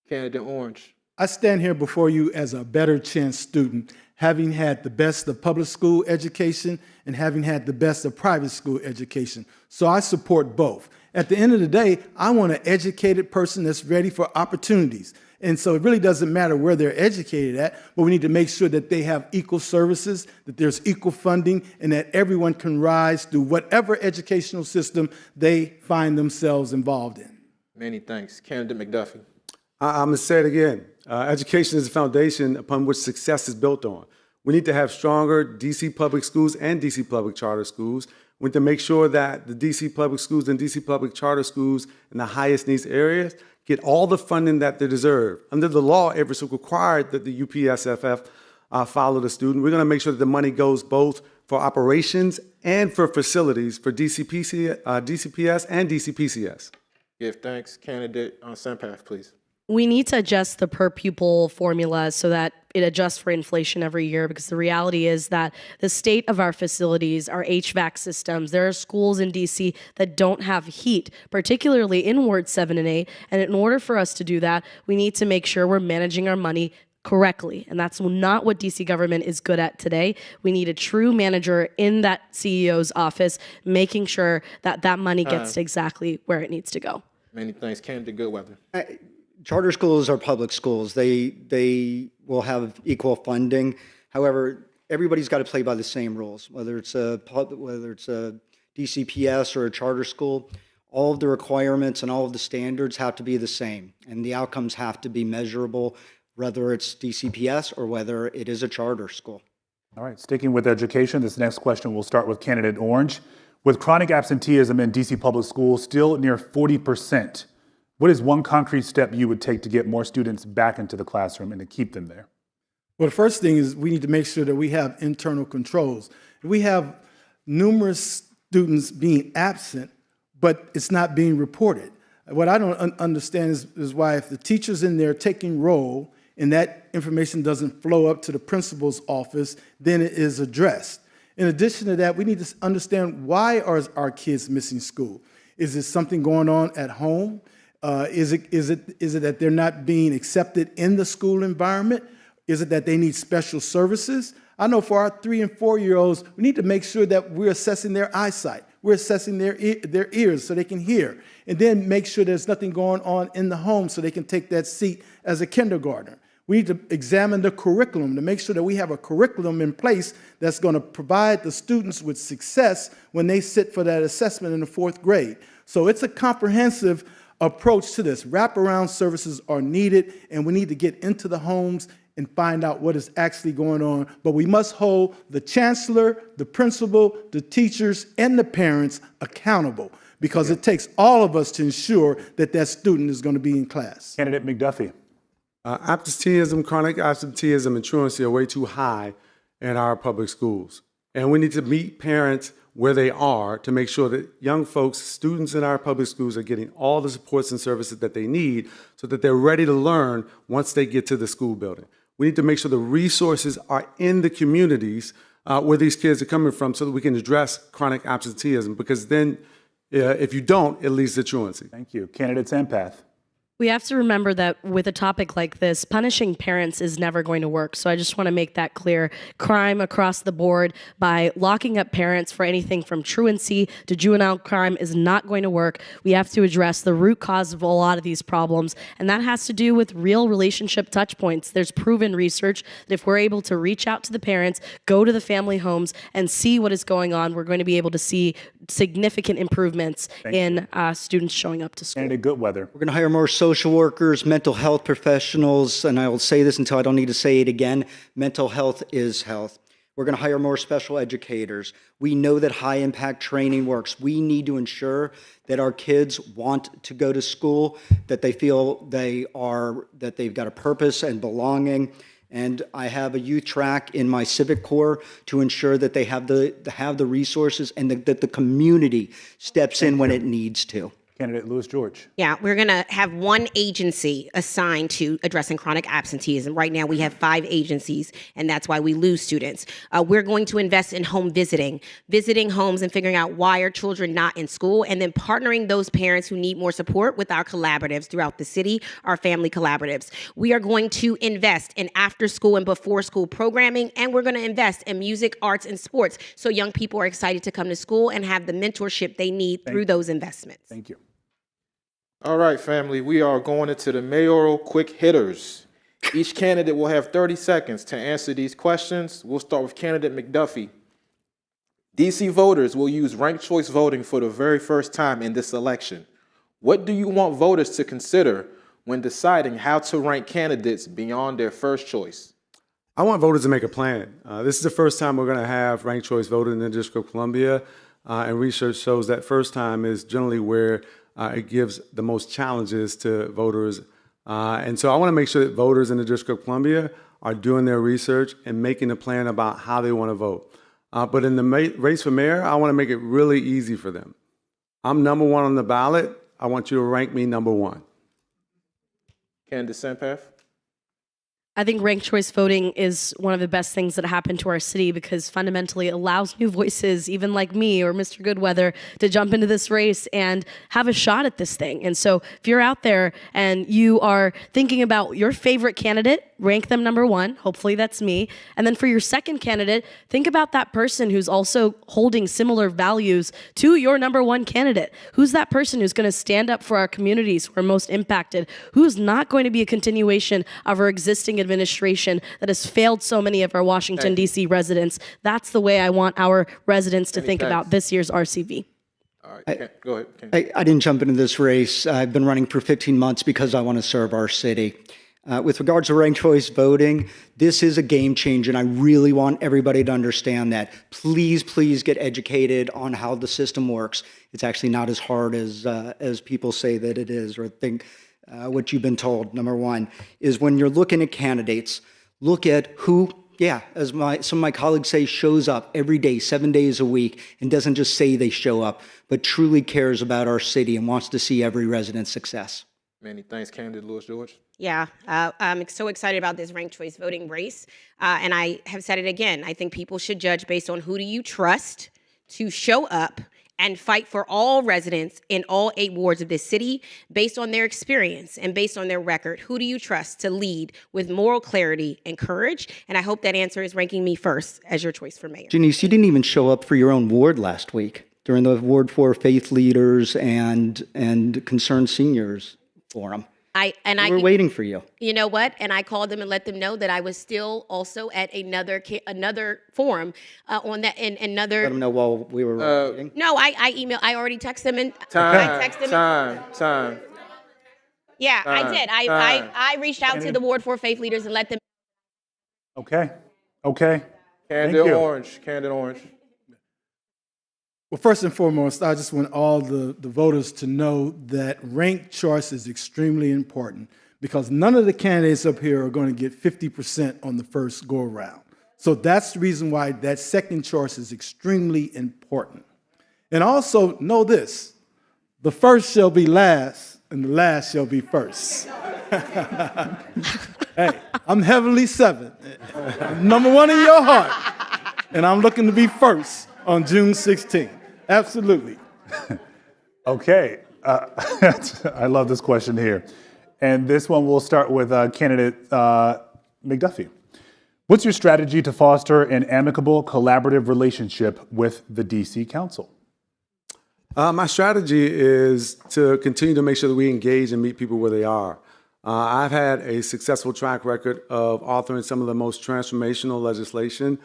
Candidate Orange. I stand here before you as a better chance student, having had the best of public school education and having had the best of private school education. So I support both. At the end of the day, I want an educated person that's ready for opportunities. And so it really doesn't matter where they're educated at, but we need to make sure that they have equal services, that there's equal funding, and that everyone can rise through whatever educational system they find themselves involved in. Many thanks. Candidate McDuffie. I'm going to say it again. Education is the foundation upon which success is built on. We need to have stronger DC public schools and DC public charter schools. We need to make sure that the DC public schools and DC public charter schools in the highest needs areas get all the funding that they deserve. Under the law, it's required that the UPSFF follow the student. We're going to make sure that the money goes both for operations and for facilities for DCPS and DCPCS. Give thanks. Candidate Sampath, please. We need to adjust the per pupil formula so that it adjusts for inflation every year, because the reality is that the state of our facilities, our HVAC systems, there are schools in DC that don't have heat, particularly in Ward 7 and 8. And in order for us to do that, we need to make sure we're managing our money correctly. And that's not what DC government is good at today. We need a true manager in that CEO's office, making sure that that money gets to exactly where it needs to go. Many thanks. Candidate Goodweather. Charter schools are public schools. They will have equal funding. However, everybody's got to play by the same rules, whether it's a DCPS or a charter school. All of the requirements and all of the standards have to be the same, and the outcomes have to be measurable, whether it's DCPS or whether it is a charter school. All right, sticking with education, this next question will start with candidate Orange. With chronic absenteeism in DC public schools still near 40%, what is one concrete step you would take to get more students back into the classroom and to keep them there? Well, the first thing is we need to make sure that we have internal controls. We have numerous students being absent, but it's not being reported. What I don't understand is why if the teacher's in there taking roll and that information doesn't flow up to the principal's office, then it is addressed. In addition to that, we need to understand why are our kids missing school? Is it something going on at home? Is it that they're not being accepted in the school environment? Is it that they need special services? I know for our 3- and 4-year-olds, we need to make sure that we're assessing their eyesight. We're assessing their ears so they can hear. And then make sure there's nothing going on in the home so they can take that seat as a kindergartner. We need to examine the curriculum to make sure that we have a curriculum in place that's going to provide the students with success when they sit for that assessment in the 4th grade. So it's a comprehensive approach to this. Wraparound services are needed, and we need to get into the homes and find out what is actually going on. But we must hold the chancellor, the principal, the teachers, and the parents accountable, because it takes all of us to ensure that that student is going to be in class. Candidate McDuffie. Absenteeism, chronic absenteeism, and truancy are way too high in our public schools. And we need to meet parents where they are to make sure that young folks, students in our public schools, are getting all the supports and services that they need so that they're ready to learn once they get to the school building. We need to make sure the resources are in the communities where these kids are coming from so that we can address chronic absenteeism, because then if you don't, it leads to truancy. Thank you. Candidate Sampath. We have to remember that with a topic like this, punishing parents is never going to work. So I just want to make that clear. Crime across the board by locking up parents for anything from truancy to juvenile crime is not going to work. We have to address the root cause of a lot of these problems, and that has to do with real relationship touch points. There's proven research that if we're able to reach out to the parents, go to the family homes, and see what is going on, we're going to be able to see significant improvements in students showing up to school. Candidate Goodweather. We're going to hire more social workers, mental health professionals, and I will say this until I don't need to say it again, mental health is health. We're going to hire more special educators. We know that high impact training works. We need to ensure that our kids want to go to school, that they feel that they've got a purpose and belonging. And I have a youth track in my civic corps to ensure that they have the resources and that the community steps in when it needs to. Candidate Louis George. Yeah, we're going to have one agency assigned to addressing chronic absenteeism. Right now, we have 5 agencies, and that's why we lose students. We're going to invest in home visiting homes and figuring out why are children not in school, and then partnering those parents who need more support with our collaboratives throughout the city, our family collaboratives. We are going to invest in after-school and before-school programming, and we're going to invest in music, arts, and sports so young people are excited to come to school and have the mentorship they need through those investments. Thank you. All right, family, we are going into the mayoral quick hitters. Each candidate will have 30 seconds to answer these questions. We'll start with candidate McDuffie. DC voters will use ranked choice voting for the very first time in this election. What do you want voters to consider when deciding how to rank candidates beyond their first choice? I want voters to make a plan. This is the first time we're going to have ranked choice voting in the District of Columbia, and research shows that first time is generally where it gives the most challenges to voters. And so I want to make sure that voters in the District of Columbia are doing their research and making a plan about how they want to vote. But in the race for mayor, I want to make it really easy for them. I'm number 1 on the ballot. I want you to rank me number 1. Candidate Sampath? I think ranked choice voting is one of the best things that happened to our city because fundamentally it allows new voices, even like me or Mr. Goodweather, to jump into this race and have a shot at this thing. And so if you're out there and you are thinking about your favorite candidate, rank them number 1. Hopefully that's me. And then for your second candidate, think about that person who's also holding similar values to your number 1 candidate. Who's that person who's going to stand up for our communities who are most impacted? Who's not going to be a continuation of our existing administration that has failed so many of our Washington, D.C. residents? That's the way I want our residents to think about this year's RCV. All right, go ahead. I didn't jump into this race. I've been running for 15 months because I want to serve our city. With regards to ranked choice voting, this is a game changer, and I really want everybody to understand that. Please, please get educated on how the system works. It's actually not as hard as people say that it is, or think what you've been told. Number one is when you're looking at candidates, look at who, as some of my colleagues say, shows up every day, 7 days a week, and doesn't just say they show up, but truly cares about our city and wants to see every resident's success. Many thanks, candidate Louis George. Yeah, I'm so excited about this ranked choice voting race. And I have said it again. I think people should judge based on who do you trust to show up and fight for all residents in all 8 wards of this city based on their experience and based on their record. Who do you trust to lead with moral clarity and courage? And I hope that answer is ranking me first as your choice for mayor. Janice, you didn't even show up for your own ward last week during the Ward 4 Faith Leaders and Concerned Seniors Forum. We're waiting for you. You know what? And I called them and let them know that I was still also at another forum on that in another. Let them know while we were waiting. No, I emailed. I already texted them and Time. I texted them. Time. Yeah, I did. I reached out to the Ward 4 faith leaders and let them. Okay. Candidate Orange. Well, first and foremost, I just want all the voters to know that ranked choice is extremely important because none of the candidates up here are going to get 50% on the first go-around. So that's the reason why that second choice is extremely important. And also know this, the first shall be last and the last shall be first. Hey, I'm heavenly 7. I'm number 1 in your heart. And I'm looking to be first on June 16th. Absolutely. Okay. I love this question here. And this one we'll start with candidate McDuffie. What's your strategy to foster an amicable, collaborative relationship with the DC Council? My strategy is to continue to make sure that we engage and meet people where they are. I've had a successful track record of authoring some of the most transformational legislation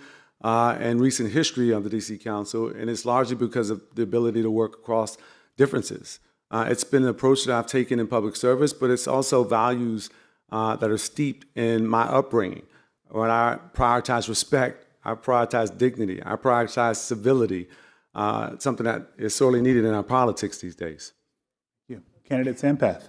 and recent history of the DC Council, and it's largely because of the ability to work across differences. It's been an approach that I've taken in public service, but it's also values that are steeped in my upbringing. When I prioritize respect, I prioritize dignity, I prioritize civility, something that is sorely needed in our politics these days. Yeah. Candidate Sampath.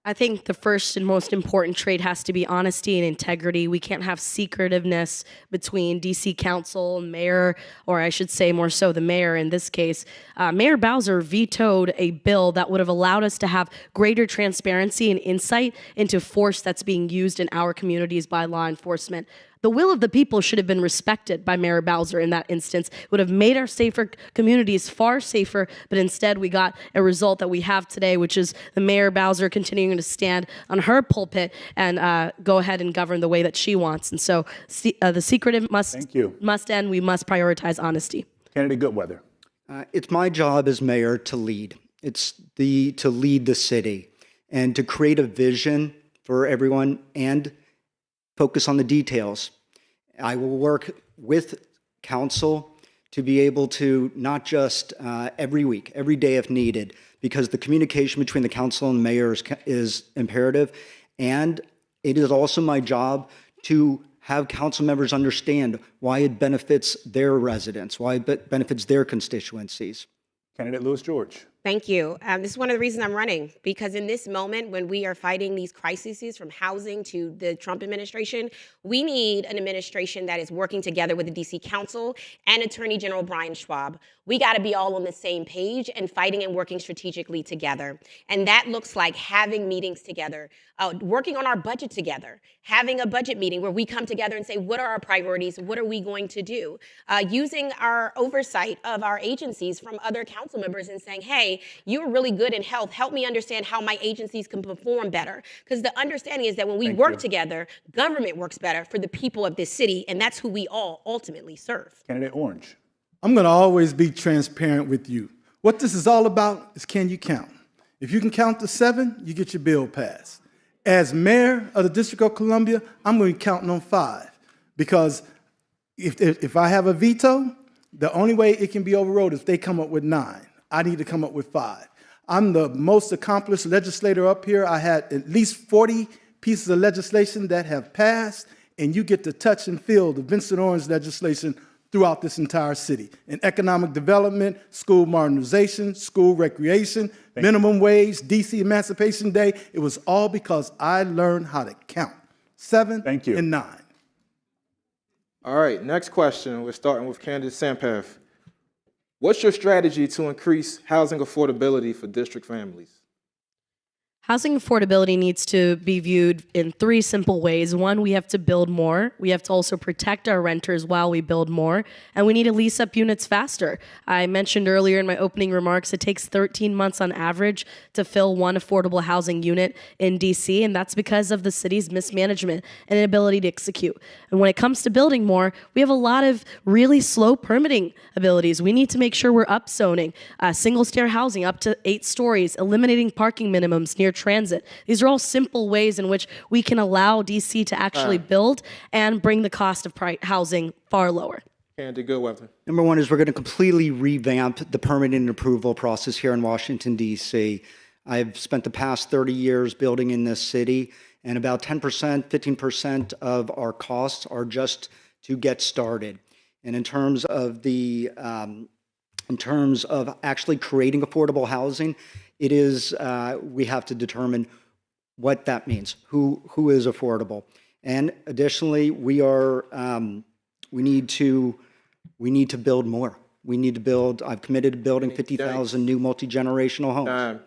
I think the first and most important trait has to be honesty and integrity. We can't have secretiveness between DC Council and mayor, or I should say more so the mayor in this case. Mayor Bowser vetoed a bill that would have allowed us to have greater transparency and insight into force that's being used in our communities by law enforcement. The will of the people should have been respected by Mayor Bowser in that instance. It would have made our safer communities far safer, but instead we got a result that we have today, which is the Mayor Bowser continuing to stand on her pulpit and go ahead and govern the way that she wants. And so the secretive must end. We must prioritize honesty. Candidate Goodweather. It's my job as mayor to lead. It's to lead the city and to create a vision for everyone and focus on the details. I will work with council to be able to not just every week, every day if needed, because the communication between the council and the mayor is imperative. And it is also my job to have council members understand why it benefits their residents, why it benefits their constituencies. Candidate Louis George. Thank you. This is one of the reasons I'm running, because in this moment when we are fighting these crises from housing to the Trump administration, we need an administration that is working together with the DC Council and Attorney General Brian Schwab. We got to be all on the same page and fighting and working strategically together. And that looks like having meetings together, working on our budget together, having a budget meeting where we come together and say, what are our priorities? What are we going to do? Using our oversight of our agencies from other council members and saying, hey, you're really good in health. Help me understand how my agencies can perform better. Because the understanding is that when we work together, government works better for the people of this city, and that's who we all ultimately serve. Candidate Orange. I'm going to always be transparent with you. What this is all about is can you count? If you can count to 7, you get your bill passed. As mayor of the District of Columbia, I'm going to be counting on 5. Because if I have a veto, the only way it can be overruled is if they come up with 9. I need to come up with 5. I'm the most accomplished legislator up here. I had at least 40 pieces of legislation that have passed, and you get to touch and feel the Vincent Orange legislation throughout this entire city. In economic development, school modernization, school recreation, minimum wage, DC Emancipation Day, it was all because I learned how to count. 7 and 9. All right, next question. We're starting with candidate Sampath. What's your strategy to increase housing affordability for district families? Housing affordability needs to be viewed in three simple ways. One, we have to build more. We have to also protect our renters while we build more. And we need to lease up units faster. I mentioned earlier in my opening remarks, it takes 13 months on average to fill one affordable housing unit in DC, and that's because of the city's mismanagement and inability to execute. And when it comes to building more, we have a lot of really slow permitting abilities. We need to make sure we're upzoning, single-stair housing up to 8 stories, eliminating parking minimums near transit. These are all simple ways in which we can allow DC to actually build and bring the cost of housing far lower. Candidate Goodweather. Number one is we're going to completely revamp the permitting and approval process here in Washington, D.C. I've spent the past 30 years building in this city, and about 10%, 15% of our costs are just to get started. And in terms of actually creating affordable housing, it is, we have to determine what that means, who is affordable. And additionally, we need to build more. We need to build, I've committed to building 50,000 new multi-generational homes.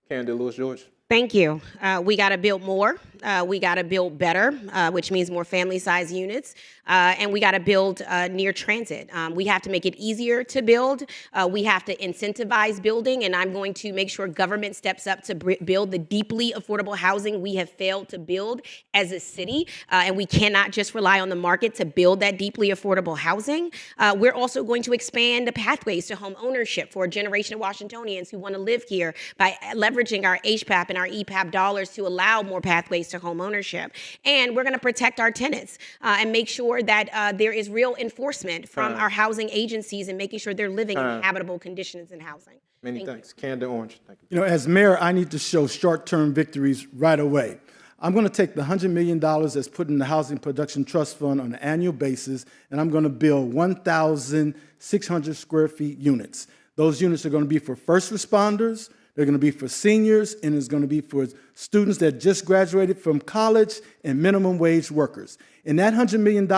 Candidate Lewis George. Thank you. We got to build more. We got to build better, which means more family-size units. And we got to build near transit. We have to make it easier to build. We have to incentivize building. And I'm going to make sure government steps up to build the deeply affordable housing we have failed to build as a city. And we cannot just rely on the market to build that deeply affordable housing. We're also going to expand the pathways to home ownership for a generation of Washingtonians who want to live here by leveraging our HPAP and our EPAP dollars to allow more pathways to home ownership. And we're going to protect our tenants and make sure that there is real enforcement from our housing agencies and making sure they're living in habitable conditions in housing. Many thanks. Candidate Orange. Thank you. You know, as mayor, I need to show short-term victories right away. I'm going to take the $100 million that's put in the Housing Production Trust Fund on an annual basis, and I'm going to build 1,600 square feet units. Those units are going to be for first responders, they're going to be for seniors, and it's going to be for students that just graduated from college and minimum wage workers. And that $100 million,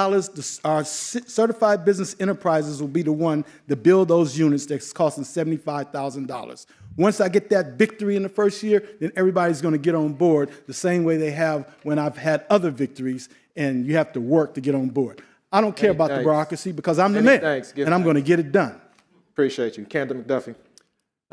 our certified business enterprises will be the one to build those units that's costing $75,000. Once I get that victory in the first year, then everybody's going to get on board the same way they have when I've had other victories, and you have to work to get on board. I don't care about the bureaucracy because I'm the mayor, and I'm going to get it done. Appreciate you. Candidate McDuffie.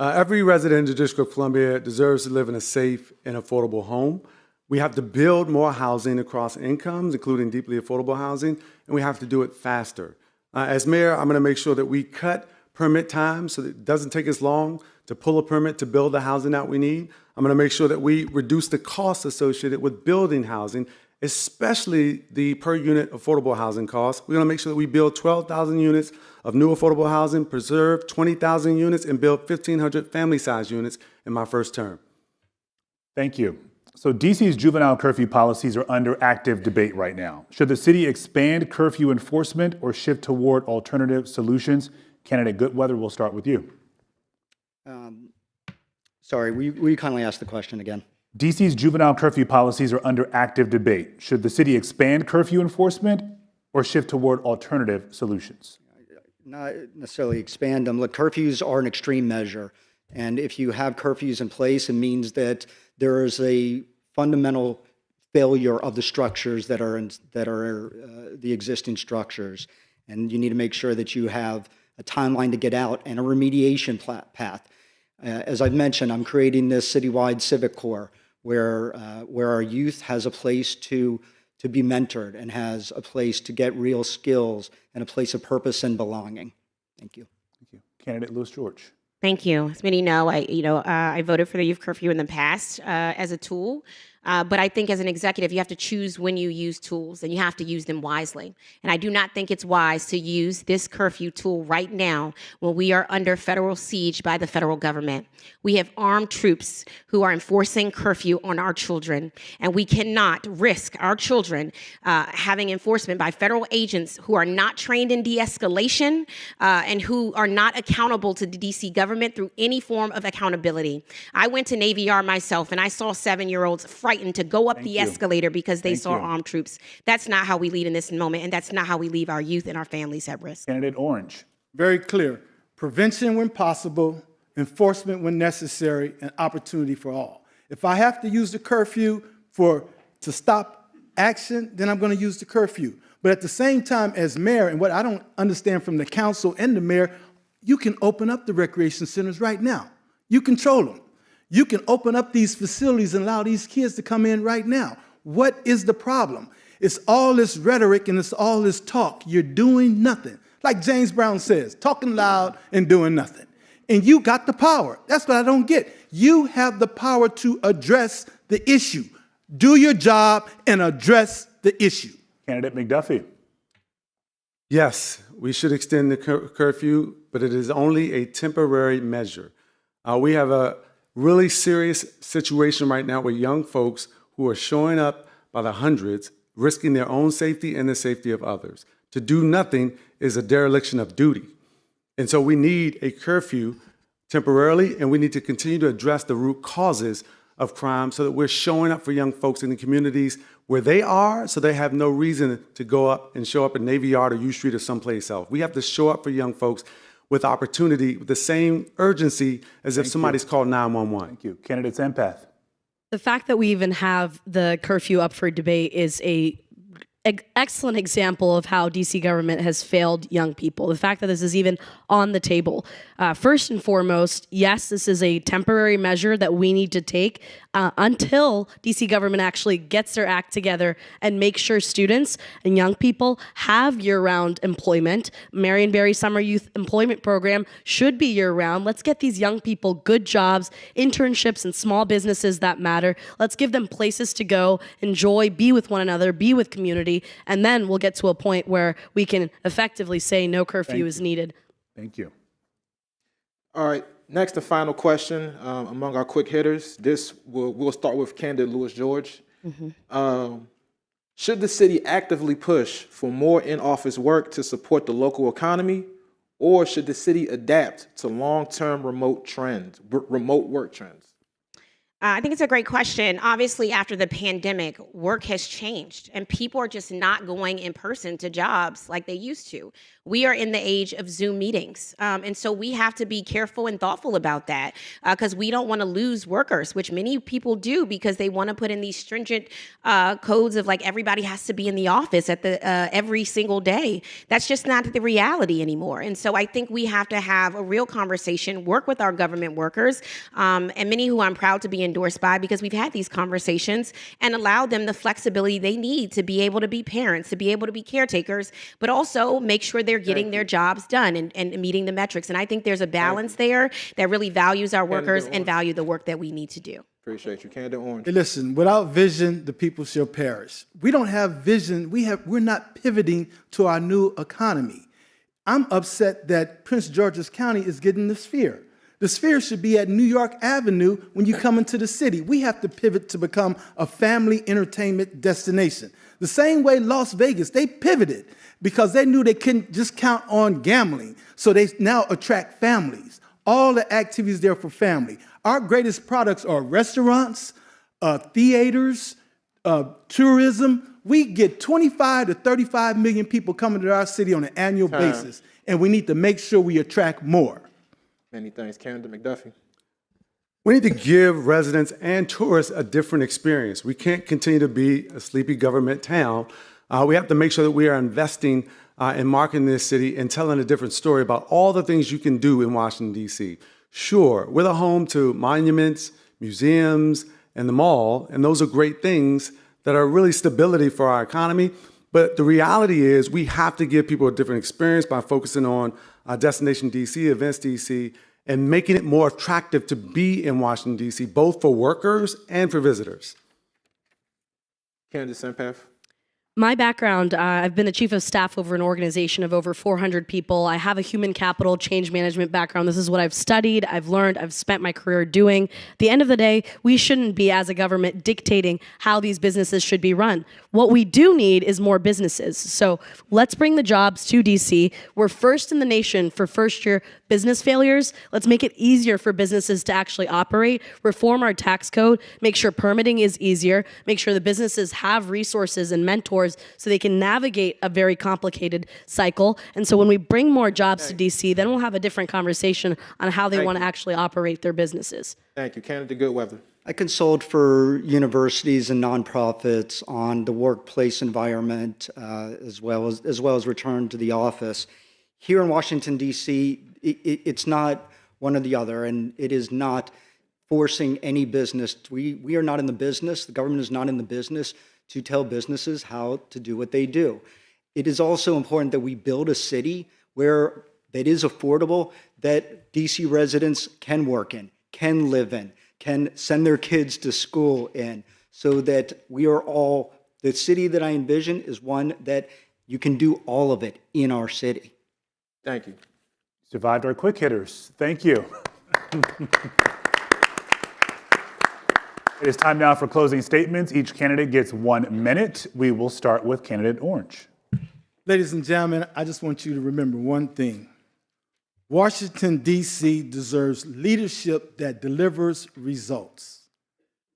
Every resident in the District of Columbia deserves to live in a safe and affordable home. We have to build more housing across incomes, including deeply affordable housing, and we have to do it faster. As mayor, I'm going to make sure that we cut permit time so that it doesn't take as long to pull a permit to build the housing that we need. I'm going to make sure that we reduce the costs associated with building housing, especially the per unit affordable housing costs. We're going to make sure that we build 12,000 units of new affordable housing, preserve 20,000 units, and build 1,500 family-size units in my first term. Thank you. So DC's juvenile curfew policies are under active debate right now. Should the city expand curfew enforcement or shift toward alternative solutions? Candidate Goodweather, we'll start with you. Sorry, will you kindly ask the question again? DC's juvenile curfew policies are under active debate. Should the city expand curfew enforcement or shift toward alternative solutions? Not necessarily expand them. Look, curfews are an extreme measure. And if you have curfews in place, it means that there is a fundamental failure of the structures that are the existing structures. And you need to make sure that you have a timeline to get out and a remediation path. As I've mentioned, I'm creating this citywide civic corps where our youth has a place to be mentored and has a place to get real skills and a place of purpose and belonging. Thank you. Thank you. Candidate Lewis George. Thank you. As many know, I voted for the youth curfew in the past as a tool But I think as an executive, you have to choose when you use tools, and you have to use them wisely. And I do not think it's wise to use this curfew tool right now when we are under federal siege by the federal government. We have armed troops who are enforcing curfew on our children, and we cannot risk our children having enforcement by federal agents who are not trained in de-escalation and who are not accountable to the DC government through any form of accountability. I went to Navy Yard myself, and I saw 7-year-olds frightened to go up the escalator because they saw armed troops. That's not how we lead in this moment, and that's not how we leave our youth and our families at risk. Candidate Orange. Very clear. Prevention when possible, enforcement when necessary, and opportunity for all. If I have to use the curfew to stop action, then I'm going to use the curfew. But at the same time, as mayor, and what I don't understand from the council and the mayor, you can open up the recreation centers right now. You control them. You can open up these facilities and allow these kids to come in right now. What is the problem? It's all this rhetoric and it's all this talk. You're doing nothing. Like James Brown says, talking loud and doing nothing. And you got the power. That's what I don't get. You have the power to address the issue. Do your job and address the issue. Candidate McDuffie. Yes, we should extend the curfew, but it is only a temporary measure. We have a really serious situation right now with young folks who are showing up by the hundreds, risking their own safety and the safety of others. To do nothing is a dereliction of duty. And so we need a curfew temporarily, and we need to continue to address the root causes of crime so that we're showing up for young folks in the communities where they are, so they have no reason to go up and show up at Navy Yard or U Street or someplace else. We have to show up for young folks with opportunity, with the same urgency as if somebody's called 911. Thank you. Candidate Sampath. The fact that we even have the curfew up for debate is a excellent example of how DC government has failed young people. The fact that this is even on the table. First and foremost, yes, this is a temporary measure that we need to take until DC government actually gets their act together and makes sure students and young people have year-round employment. Marion Barry Summer Youth Employment Program should be year-round. Let's get these young people good jobs, internships, and small businesses that matter. Let's give them places to go, enjoy, be with one another, be with community, and then we'll get to a point where we can effectively say no curfew is needed. Thank you. All right, next, the final question among our quick hitters. We'll start with candidate Louis George. Should the city actively push for more in-office work to support the local economy, or should the city adapt to long-term remote work trends? I think it's a great question. Obviously, after the pandemic, work has changed, and people are just not going in person to jobs like they used to. We are in the age of Zoom meetings, and so we have to be careful and thoughtful about that because we don't want to lose workers, which many people do because they want to put in these stringent codes of like everybody has to be in the office at the every single day. That's just not the reality anymore. And so I think we have to have a real conversation, work with our government workers, and many who I'm proud to be endorsed by because we've had these conversations and allowed them the flexibility they need to be able to be parents, to be able to be caretakers, but also make sure they're getting their jobs done and meeting the metrics. And I think there's a balance there that really values our workers and value the work that we need to do. Appreciate you. Candidate Orange. Hey, listen, without vision, the people shall perish. We don't have vision. We're not pivoting to our new economy. I'm upset that Prince George's County is getting the Sphere. The Sphere should be at New York Avenue when you come into the city. We have to pivot to become a family entertainment destination. The same way Las Vegas, they pivoted because they knew they couldn't just count on gambling. So they now attract families. All the activities there for family. Our greatest products are restaurants, theaters, tourism. We get 25 to 35 million people coming to our city on an annual basis, and we need to make sure we attract more. Many thanks. Candidate McDuffie. We need to give residents and tourists a different experience. We can't continue to be a sleepy government town. We have to make sure that we are investing in marketing this city and telling a different story about all the things you can do in Washington, D.C. Sure, we're the home to monuments, museums, and the mall, and those are great things that are really stability for our economy. But the reality is we have to give people a different experience by focusing on Destination DC, Events DC, and making it more attractive to be in Washington, D.C., both for workers and for visitors. Candidate Sampath. My background, I've been a chief of staff over an organization of over 400 people. I have a human capital change management background. This is what I've studied, I've learned, I've spent my career doing. At the end of the day, we shouldn't be, as a government, dictating how these businesses should be run. What we do need is more businesses. So let's bring the jobs to DC. We're first in the nation for first-year business failures. Let's make it easier for businesses to actually operate, reform our tax code, make sure permitting is easier, make sure the businesses have resources and mentors so they can navigate a very complicated cycle. And so when we bring more jobs to DC, then we'll have a different conversation on how they want to actually operate their businesses. Thank you. Candidate Goodweather. I consult for universities and nonprofits on the workplace environment, as well as return to the office. Here in Washington, D.C., it's not one or the other, and it is not forcing any business. We are not in the business, the government is not in the business to tell businesses how to do what they do. It is also important that we build a city where that is affordable, that DC residents can work in, can live in, can send their kids to school in, so that we are all, the city that I envision is one that you can do all of it in our city. Thank you. Survived our quick hitters. Thank you. It is time now for closing statements. Each candidate gets 1 minute. We will start with candidate Orange. Ladies and gentlemen, I just want you to remember one thing. Washington, D.C. deserves leadership that delivers results.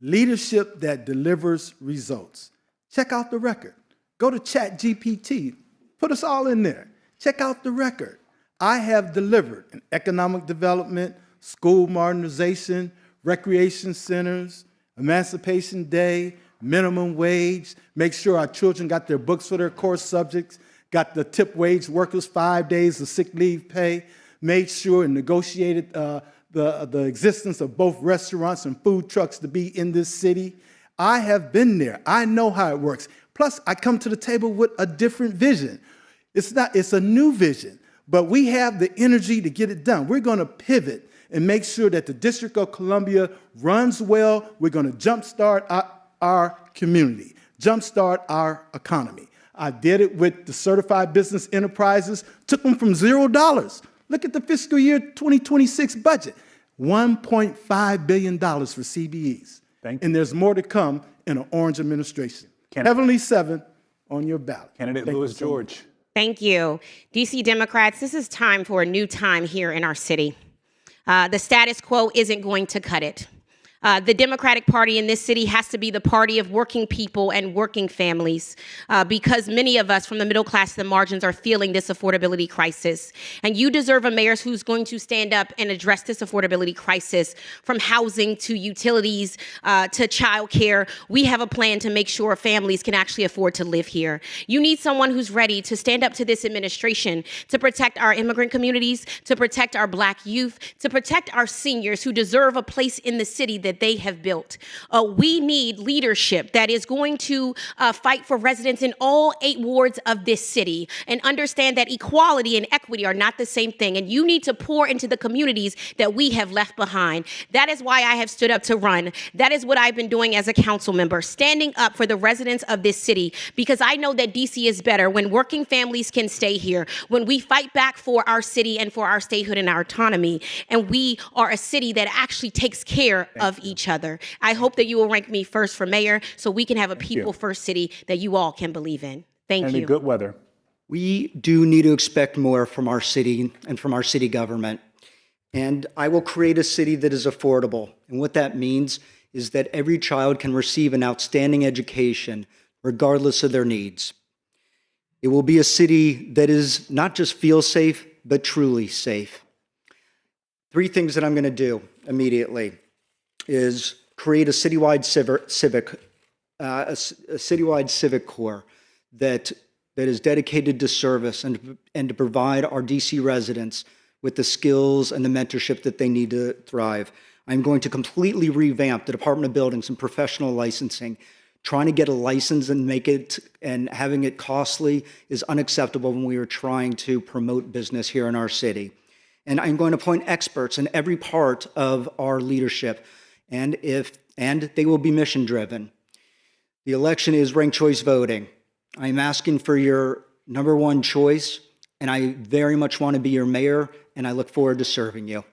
Leadership that delivers results. Check out the record. Go to ChatGPT. Put us all in there. Check out the record. I have delivered in economic development, school modernization, recreation centers, Emancipation Day, minimum wage, make sure our children got their books for their course subjects, got the tip wage workers 5 days of sick leave pay, made sure and negotiated the existence of both restaurants and food trucks to be in this city. I have been there. I know how it works. Plus, I come to the table with a different vision. It's a new vision, but we have the energy to get it done. We're going to pivot and make sure that the District of Columbia runs well. We're going to jumpstart our community, jumpstart our economy. I did it with the certified business enterprises, took them from $0. Look at the fiscal year 2026 budget, $1.5 billion for CBEs. Thank you. And there's more to come in an orange administration. Heavenly 7 on your ballot. Candidate Thank Louis you so George. much. Thank you. DC Democrats, this is time for a new time here in our city. The status quo isn't going to cut it. The Democratic Party in this city has to be the party of working people and working families, because many of us from the middle class to the margins are feeling this affordability crisis. And you deserve a mayor who's going to stand up and address this affordability crisis, from housing to utilities to childcare. We have a plan to make sure families can actually afford to live here. You need someone who's ready to stand up to this administration to protect our immigrant communities, to protect our Black youth, to protect our seniors who deserve a place in the city that they have built. We need leadership that is going to fight for residents in all 8 wards of this city and understand that equality and equity are not the same thing. And you need to pour into the communities that we have left behind. That is why I have stood up to run. That is what I've been doing as a council member, standing up for the residents of this city, because I know that DC is better when working families can stay here, when we fight back for our city and for our statehood and our autonomy, and we are a city that actually takes care of each other. I hope that you will rank me first for mayor so we can have a people-first city that you all can believe in. Thank you. Goodweather. We do need to expect more from our city and from our city government. And I will create a city that is affordable. And what that means is that every child can receive an outstanding education regardless of their needs. It will be a city that is not just feel safe, but truly safe. 3 things that I'm going to do immediately is create a citywide civic corps that is dedicated to service and to provide our DC residents with the skills and the mentorship that they need to thrive. I'm going to completely revamp the Department of Buildings and professional licensing. Trying to get a license and having it costly is unacceptable when we are trying to promote business here in our city. And I'm going to appoint experts in every part of our leadership, and they will be mission driven. The election is ranked choice voting. I'm asking for your number one choice, and I very much want to be your mayor, and I look forward to serving you.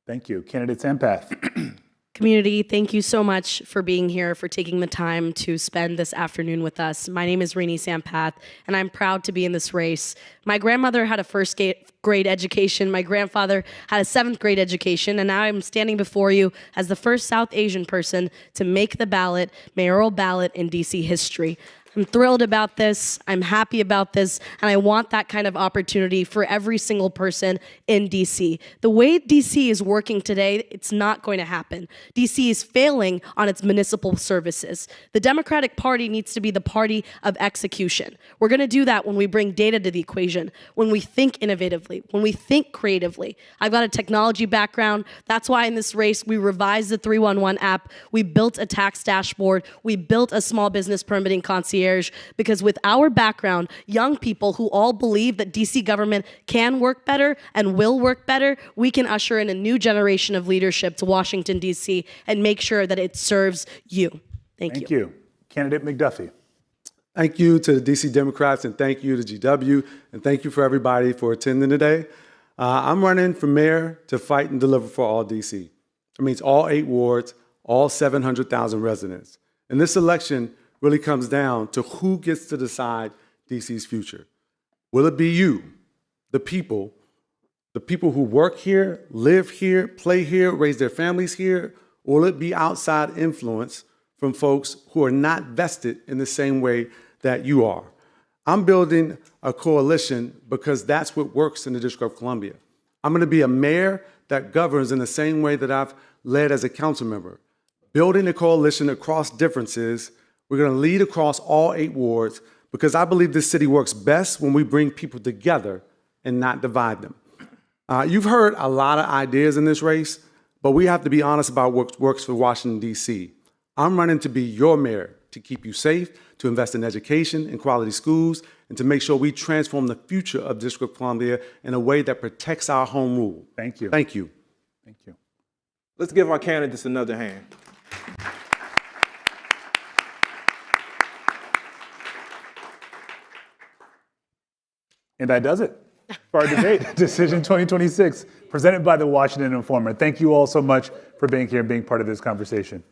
Thank you. Candidate Sampath. Community, thank you so much for being here, for taking the time to spend this afternoon with us. My name is Rini Sampath, and I'm proud to be in this race. My grandmother had a first grade education. My grandfather had a 7th grade education, and now I'm standing before you as the first South Asian person to make the ballot, mayoral ballot in DC history. I'm thrilled about this. I'm happy about this. And I want that kind of opportunity for every single person in DC. The way DC is working today, it's not going to happen. DC is failing on its municipal services. The Democratic Party needs to be the party of execution. We're going to do that when we bring data to the equation, when we think innovatively, when we think creatively. I've got a technology background. That's why in this race, we revised the 311 app. We built a tax dashboard. We built a small business permitting concierge. Because with our background, young people who all believe that DC government can work better and will work better, we can usher in a new generation of leadership to Washington, DC, and make sure that it serves you. Thank you. Candidate McDuffie. Thank you to the DC Democrats, and thank you to GW, and thank you for everybody for attending today. I'm running for mayor to fight and deliver for all DC. It means all 8 wards, all 700,000 residents. In this election, really comes down to who gets to decide DC's future. Will it be you, the people who work here, live here, play here, raise their families here, or will it be outside influence from folks who are not vested in the same way that you are? I'm building a coalition because that's what works in the District of Columbia. I'm gonna be a mayor that governs in the same way that I've led as a council member, building a coalition across differences. We're going to lead across all 8 wards because I believe this city works best when we bring people together and not divide them. You've heard a lot of ideas in this race, but we have to be honest about what works for Washington, D.C. I'm running to be your mayor, to keep you safe, to invest in education and quality schools, and to make sure we transform the future of District of Columbia in a way that protects our home rule. Thank you. Thank you. Thank you. Let's give our candidates another hand. And that does it for our debate, Decision 2026, presented by the Washington Informer. Thank you all so much for being here and being part of this conversation.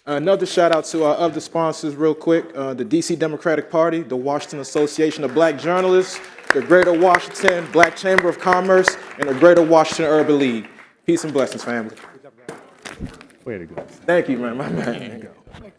Another shout out to our other sponsors real quick, the DC Democratic Party, the Washington Association of Black Journalists, the Greater Washington Black Chamber of Commerce, and the Greater Washington Urban League. Peace and blessings, family. Way to go. Thank you, man. My man. There you go.